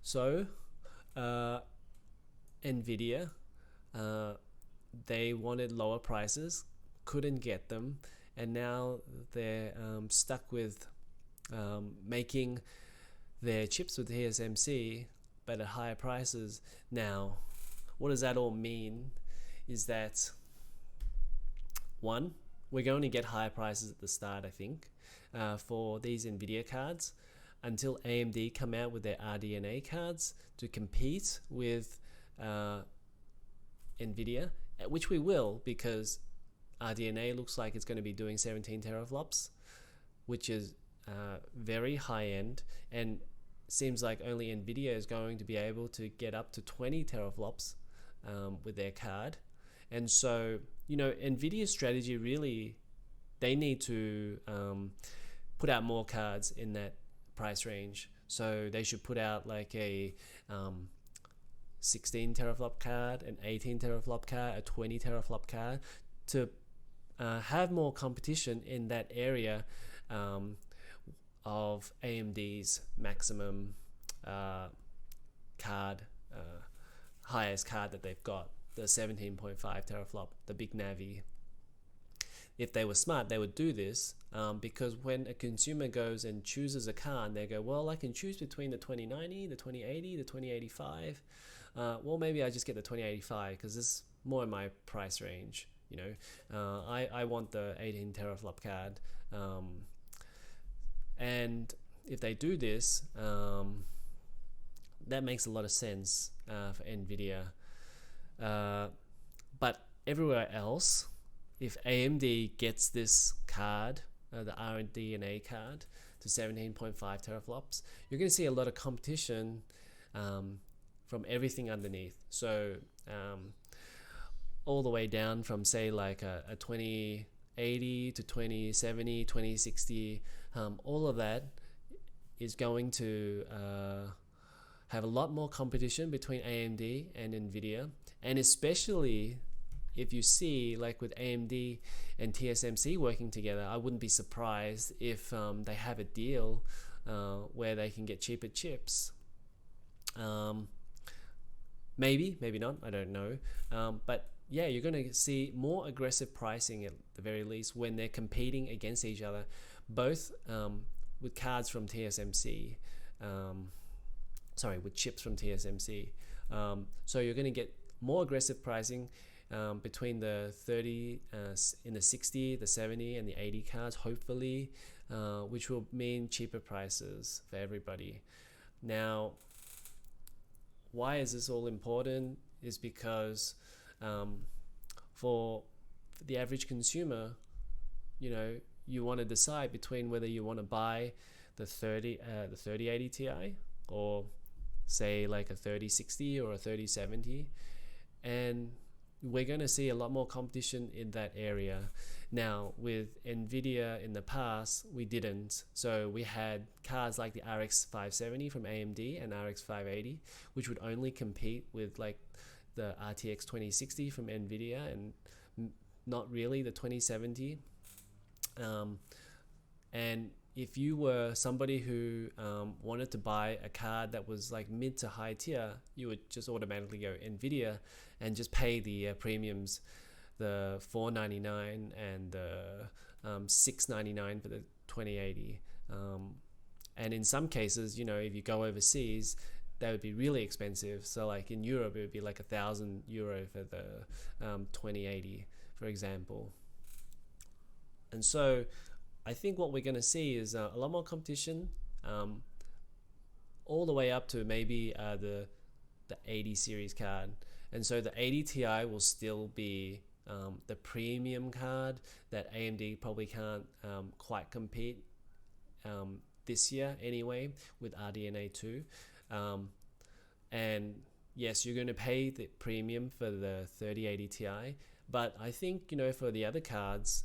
So Nvidia, they wanted lower prices, couldn't get them, and now they're stuck with making their chips with TSMC but at higher prices. Now, what does that all mean is that, one, we're going to get higher prices at the start, I think, for these Nvidia cards until AMD come out with their RDNA cards to compete with Nvidia, which we will, because RDNA looks like it's going to be doing 17 teraflops, which is very high end, and seems like only Nvidia is going to be able to get up to 20 teraflops with their card. And so, you know, Nvidia's strategy really, they need to put out more cards in that price range. So they should put out like a 16 teraflop card, an 18 teraflop card, a 20 teraflop card to have more competition in that area of AMD's maximum card, highest card that they've got, the 17.5 teraflop, the big Navi. If they were smart, they would do this because when a consumer goes and chooses a card, they go, well, I can choose between the 2090, the 2080, the 2085. Well, maybe I just get the 2085 because it's more in my price range. You know, I want the 18 teraflop card. And if they do this, that makes a lot of sense for Nvidia. But everywhere else, if AMD gets this card, the RDNA card, to 17.5 teraflops, you're going to see a lot of competition from everything underneath. So all the way down from, say, like a 2080 to 2070, 2060, all of that is going to have a lot more competition between AMD and Nvidia. And especially if you see, like with AMD and TSMC working together, I wouldn't be surprised if they have a deal where they can get cheaper chips. Maybe not, I don't know. But yeah, you're going to see more aggressive pricing at the very least when they're competing against each other, both with cards from TSMC, with chips from TSMC. So you're going to get more aggressive pricing between the 30, in the 60, the 70, and the 80 cards, hopefully, which will mean cheaper prices for everybody. Now, why is this all important? Is because for the average consumer, you know, you want to decide between whether you want to buy the 3080 Ti or say like a 3060 or a 3070, and we're going to see a lot more competition in that area. Now with Nvidia in the past, we didn't. So we had cards like the RX 570 from AMD and RX 580, which would only compete with like the RTX 2060 from Nvidia and not really the 2070. And if you were somebody who wanted to buy a card that was like mid to high tier, you would just automatically go Nvidia and just pay the premiums the $499 and the $699 for the 2080. And in some cases, you know, if you go overseas, that would be really expensive. So like in Europe, it would be like €1,000 for the 2080, for example. And so I think what we're going to see is a lot more competition, all the way up to maybe the 80 series card. And so the 80 Ti will still be the premium card that AMD probably can't quite compete this year anyway with RDNA 2. And yes, you're going to pay the premium for the 3080 Ti, but I think, you know, for the other cards,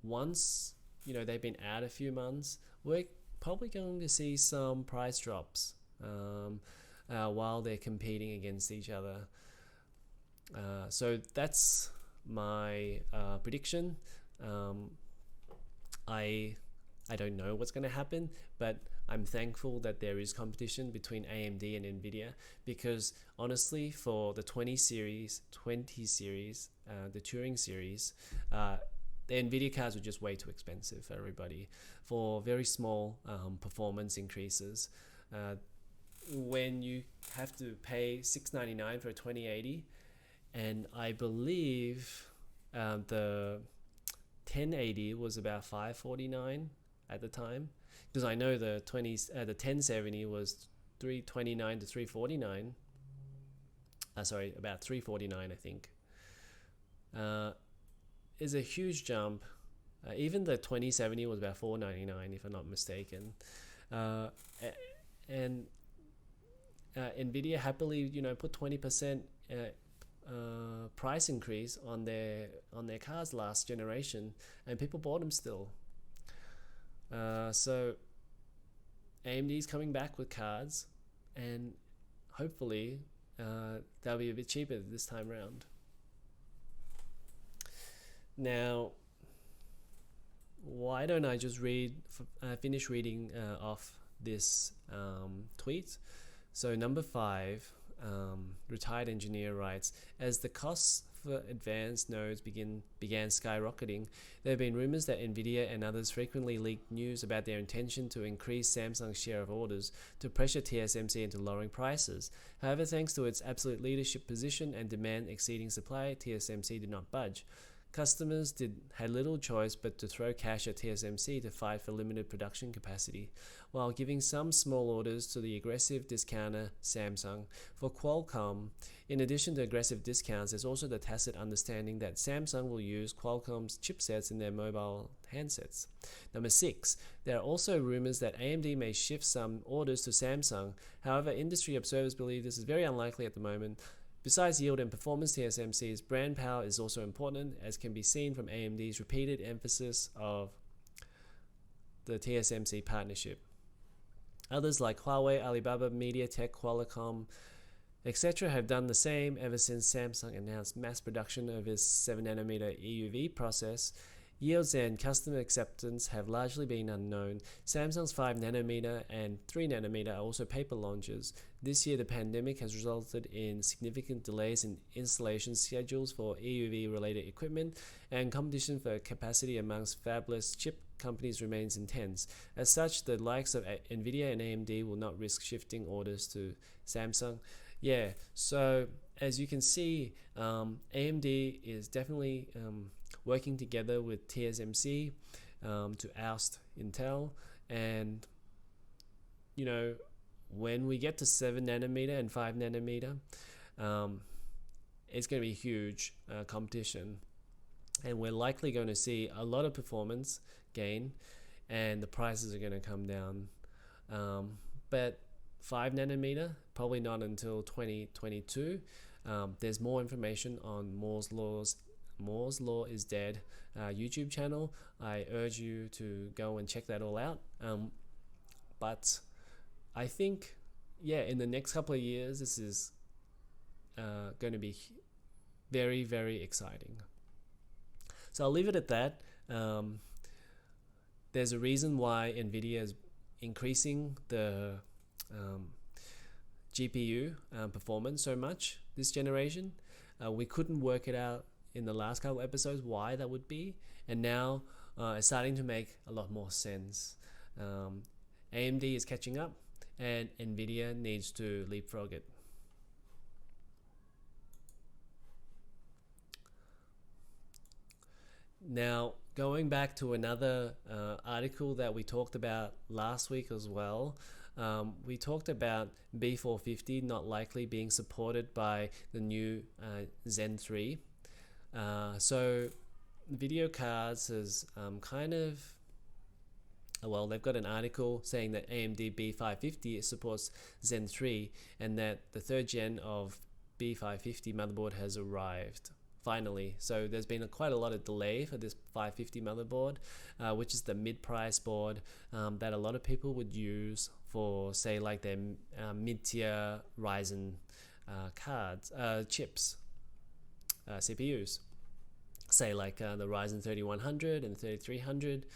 once, you know, they've been out a few months, we're probably going to see some price drops while they're competing against each other. So that's my prediction. I don't know what's going to happen, but I'm thankful that there is competition between AMD and Nvidia, because honestly, for the 20 series, the Turing series, the Nvidia cards were just way too expensive for everybody for very small performance increases. When you have to pay $699 for a 2080, and I believe the 1080 was about $549 at the time, because I know the 1070 was $329 to $349. Sorry, about $349, I think. Is a huge jump. Even the 2070 was about $499, if I'm not mistaken. And Nvidia happily, you know, put 20% price increase on their cars last generation, and people bought them still. So AMD's coming back with cards, and hopefully they'll be a bit cheaper this time around. Now, why don't I just finish reading off this tweet? So number 5, retired engineer writes, as the costs for advanced nodes began skyrocketing, there have been rumors that Nvidia and others frequently leaked news about their intention to increase Samsung's share of orders to pressure TSMC into lowering prices. However, thanks to its absolute leadership position and demand exceeding supply, TSMC did not budge. Customers had little choice but to throw cash at TSMC to fight for limited production capacity, while giving some small orders to the aggressive discounter Samsung. For Qualcomm, in addition to aggressive discounts, there's also the tacit understanding that Samsung will use Qualcomm's chipsets in their mobile handsets. Number 6, there are also rumors that AMD may shift some orders to Samsung. However, industry observers believe this is very unlikely at the moment. Besides yield and performance, TSMC's brand power is also important, as can be seen from AMD's repeated emphasis of the TSMC partnership. Others like Huawei, Alibaba, MediaTek, Qualcomm, etc. have done the same ever since Samsung announced mass production of its 7nm EUV process. Yields and customer acceptance have largely been unknown. Samsung's 5nm and 3nm are also paper launches. This year, the pandemic has resulted in significant delays in installation schedules for EUV-related equipment, and competition for capacity amongst fabless chip companies remains intense. As such, the likes of Nvidia and AMD will not risk shifting orders to Samsung. Yeah, so as you can see, AMD is definitely working together with TSMC to oust Intel, and you know, when we get to 7nm and 5nm, it's going to be huge competition, and we're likely going to see a lot of performance gain, and the prices are going to come down. But 5nm probably not until 2022. There's more information on Moore's Law is Dead YouTube channel. I urge you to go and check that all out. But I think, yeah, in the next couple of years, this is going to be very, very exciting. So I'll leave it at that. There's a reason why Nvidia is increasing the GPU performance so much this generation. We couldn't work it out in the last couple episodes why that would be, and now it's starting to make a lot more sense. AMD is catching up, and Nvidia needs to leapfrog it. Now, going back to another article that we talked about last week as well, we talked about B450 not likely being supported by the new Zen 3. So video cards is kind of, well, they've got an article saying that AMD B550 supports Zen 3 and that the third gen of B550 motherboard has arrived finally. So there's been quite a lot of delay for this 550 motherboard, which is the mid-price board that a lot of people would use for, say, like their mid-tier Ryzen cards, chips, CPUs. Say like the Ryzen 3100 and 3300.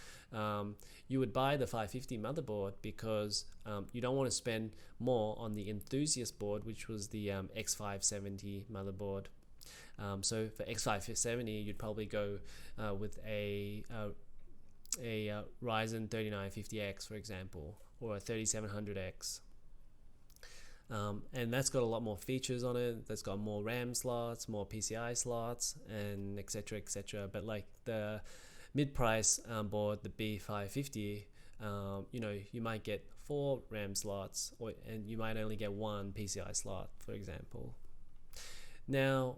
You would buy the 550 motherboard because you don't want to spend more on the enthusiast board, which was the X570 motherboard. So for X570, you'd probably go with a Ryzen 3950X, for example, or a 3700X. And that's got a lot more features on it. That's got more RAM slots, more PCI slots, and etc. etc. But like the mid-price board, the B550, you might get 4 RAM slots, and you might only get 1 PCI slot, for example. Now,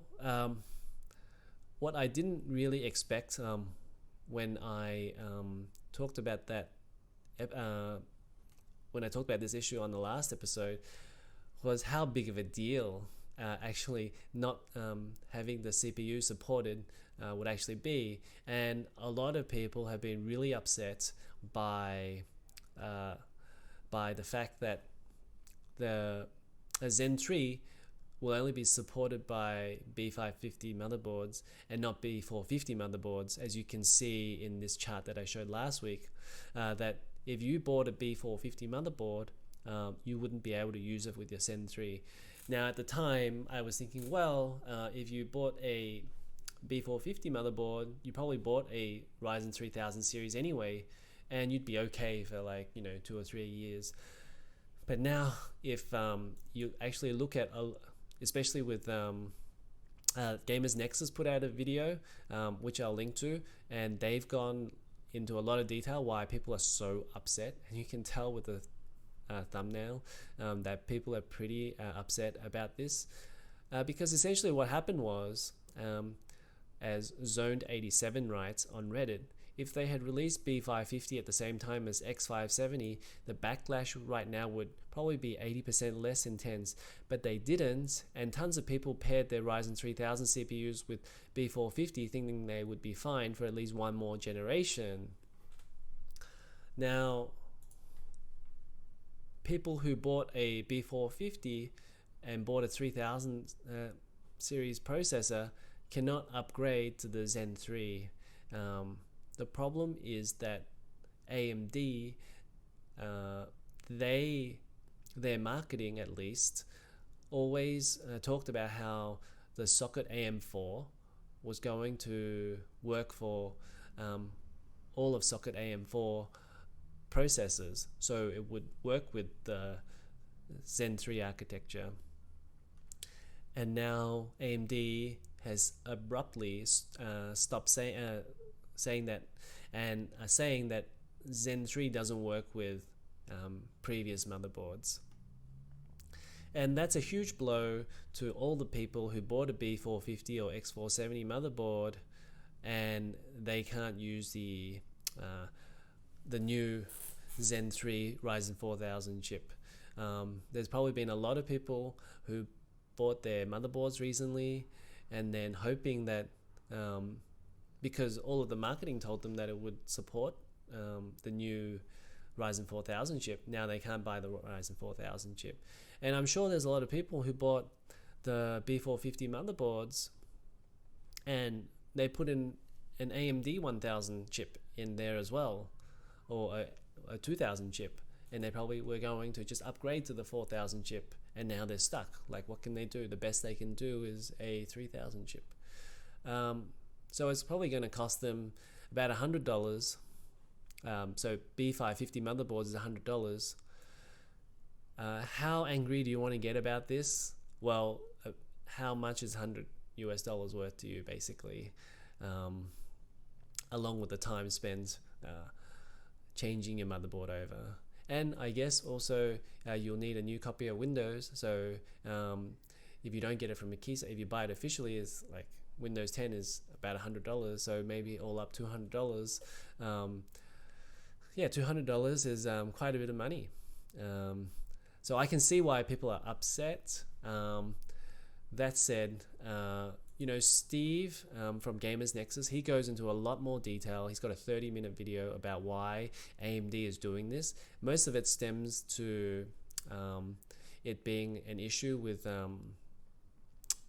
what I didn't really expect when I talked about that, when I talked about this issue on the last episode, was how big of a deal actually not having the CPU supported would actually be. And a lot of people have been really upset by the fact that the Zen 3 will only be supported by B550 motherboards and not B450 motherboards, as you can see in this chart that I showed last week, that if you bought a B450 motherboard, you wouldn't be able to use it with your Zen 3. Now at the time I was thinking, well, if you bought a B450 motherboard, you probably bought a Ryzen 3000 series anyway, and you'd be okay for 2 or 3 years. But now if you actually look at especially with Gamers Nexus put out a video, which I'll link to, and they've gone into a lot of detail why people are so upset, and you can tell with the thumbnail that people are pretty upset about this, because essentially what happened was, as Zoned87 writes on Reddit, if they had released B550 at the same time as X570, the backlash right now would probably be 80% less intense, but they didn't, and tons of people paired their Ryzen 3000 CPUs with B450 thinking they would be fine for at least one more generation. Now, people who bought a B450 and bought a 3000 series processor cannot upgrade to the Zen 3. The problem is that AMD, their marketing at least, always talked about how the socket AM4 was going to work for all of socket AM4 processors, so it would work with the Zen 3 architecture. And now AMD has abruptly stopped saying that, and saying that Zen 3 doesn't work with previous motherboards. And that's a huge blow to all the people who bought a B450 or X470 motherboard and they can't use the new Zen 3 Ryzen 4000 chip. There's probably been a lot of people who bought their motherboards recently and then hoping that because all of the marketing told them that it would support the new Ryzen 4000 chip, now they can't buy the Ryzen 4000 chip. And I'm sure there's a lot of people who bought the B450 motherboards and they put in an AMD 1000 chip in there as well, or a 2000 chip, and they probably were going to just upgrade to the 4000 chip, and now they're stuck. Like, what can they do? The best they can do is a 3000 chip. So it's probably going to cost them about $100. So B550 motherboards is $100. How angry do you want to get about this? Well, how much is $100 worth to you, basically, along with the time spent changing your motherboard over? And I guess also you'll need a new copy of Windows. So if you don't get it from a keyset, if you buy it officially, is like Windows 10 is about $100. So maybe all up $200. Yeah, $200 is quite a bit of money. So I can see why people are upset. That said, Steve from Gamers Nexus, he goes into a lot more detail. He's got a 30-minute video about why AMD is doing this. Most of it stems to it being an issue with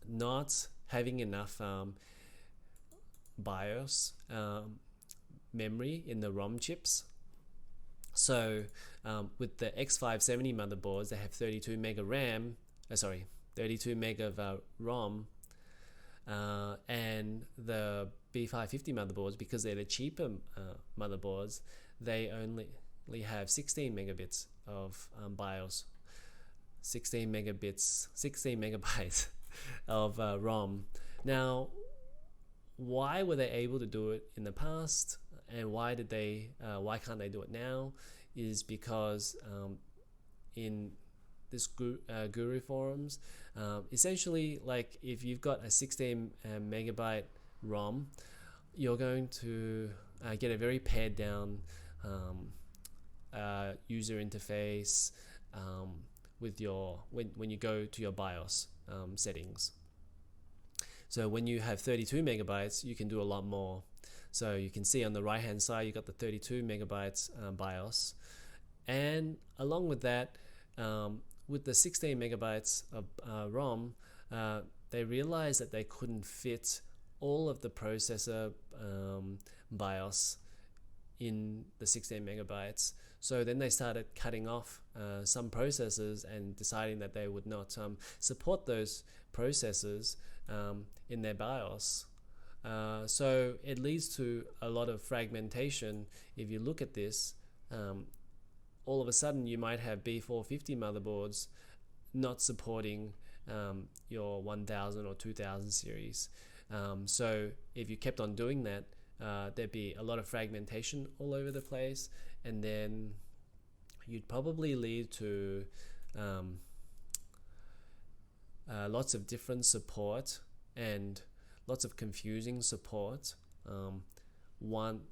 not having enough BIOS memory in the ROM chips. So with the X570 motherboards, they have 32 meg of RAM, 32 meg of ROM, and the B550 motherboards, because they're the cheaper motherboards, they only have 16 megabits of BIOS, 16 megabytes of ROM. Now, why were they able to do it in the past, and why can't they do it now? Is because in this guru forums, essentially, like, if you've got a 16 megabyte ROM, you're going to get a very pared down user interface with when you go to your BIOS settings. So when you have 32 megabytes, you can do a lot more. So you can see on the right hand side, you've got the 32 megabytes BIOS. And along with that, with the 16 megabytes of ROM, they realized that they couldn't fit all of the processor BIOS in the 16 megabytes. So then they started cutting off some processors and deciding that they would not support those processors in their BIOS. So it leads to a lot of fragmentation. If you look at this, all of a sudden you might have B450 motherboards not supporting your 1000 or 2000 series. So if you kept on doing that, there'd be a lot of fragmentation all over the place, and then you'd probably lead to lots of different support and lots of confusing support.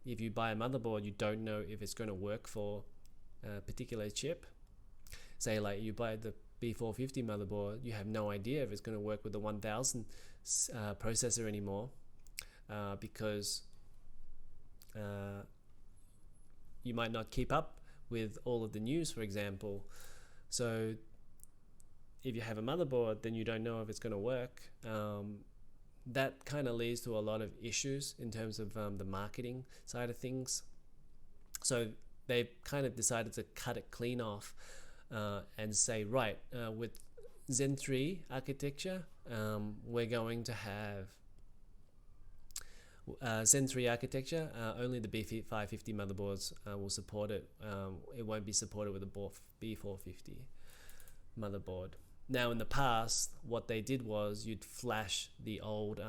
If you buy a motherboard, you don't know if it's going to work for a particular chip. Say, like, you buy the B450 motherboard, you have no idea if it's going to work with the 1000 processor anymore, because you might not keep up with all of the news, for example. So if you have a motherboard, then you don't know if it's going to work. That kind of leads to a lot of issues in terms of the marketing side of things. So they've kind of decided to cut it clean off and say, right, with Zen 3 architecture, we're going to have Zen 3 architecture, only the B550 motherboards will support it. It won't be supported with the B450 motherboard. Now, in the past, what they did was you'd flash the old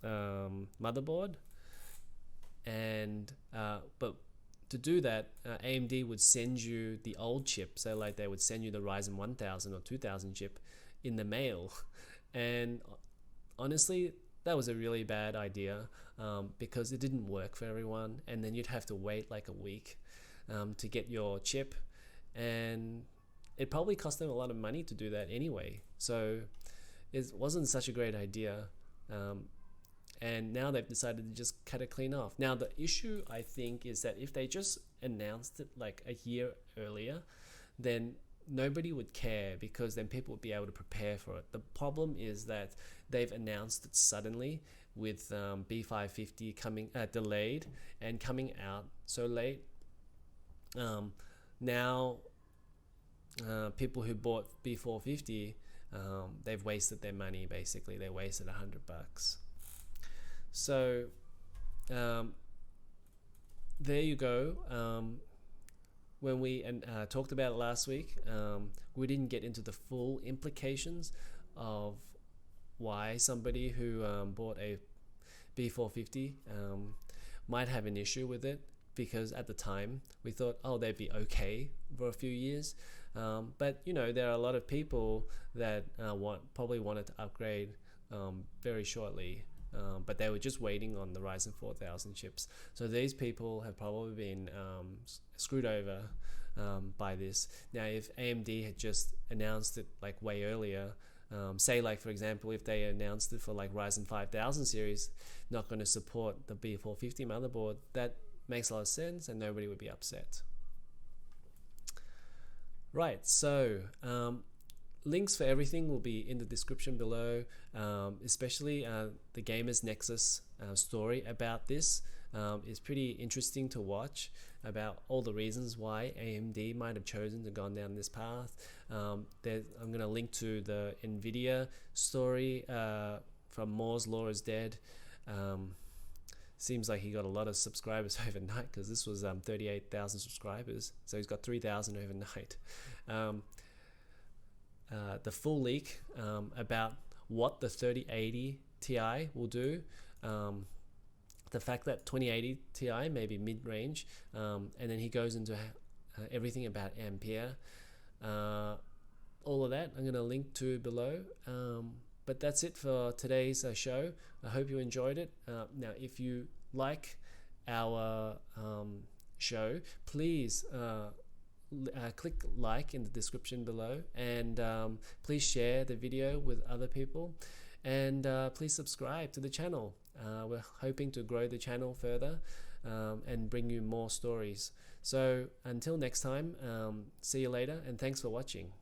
motherboard, and but to do that, AMD would send you the old chip. So, like, they would send you the Ryzen 1000 or 2000 chip in the mail, and honestly, that was a really bad idea, because it didn't work for everyone, and then you'd have to wait like a week to get your chip, and it probably cost them a lot of money to do that anyway. So it wasn't such a great idea, and now they've decided to just cut it clean off. Now, the issue, I think, is that if they just announced it like a year earlier, then nobody would care, because then people would be able to prepare for it. The problem is that they've announced it suddenly, with B550 coming delayed and coming out so late. Now people who bought B450 they've wasted their money. Basically, they wasted $100. So there you go. When we talked about it last week, we didn't get into the full implications of why somebody who bought a B450 might have an issue with it, because at the time we thought, oh, they'd be okay for a few years. But you know, there are a lot of people that probably wanted to upgrade very shortly, but they were just waiting on the Ryzen 4000 chips. So these people have probably been screwed over by this. Now, if AMD had just announced it like way earlier, say like for example, if they announced it for like Ryzen 5000 series, not going to support the B450 motherboard, that makes a lot of sense and nobody would be upset. Right, so links for everything will be in the description below, especially the Gamers Nexus story about this is pretty interesting to watch, about all the reasons why AMD might have chosen to gone down this path. I'm going to link to the Nvidia story from Moore's Law is Dead. Seems like he got a lot of subscribers overnight, because this was 38,000 subscribers, so he's got 3,000 overnight. The full leak about what the 3080 Ti will do, the fact that 2080 Ti may be mid-range, and then he goes into everything about Ampere, all of that I'm going to link to below. But that's it for today's show. I hope you enjoyed it. Now, if you like our show, please click like in the description below, and please share the video with other people, and please subscribe to the channel. We're hoping to grow the channel further and bring you more stories. So until next time, see you later, and thanks for watching.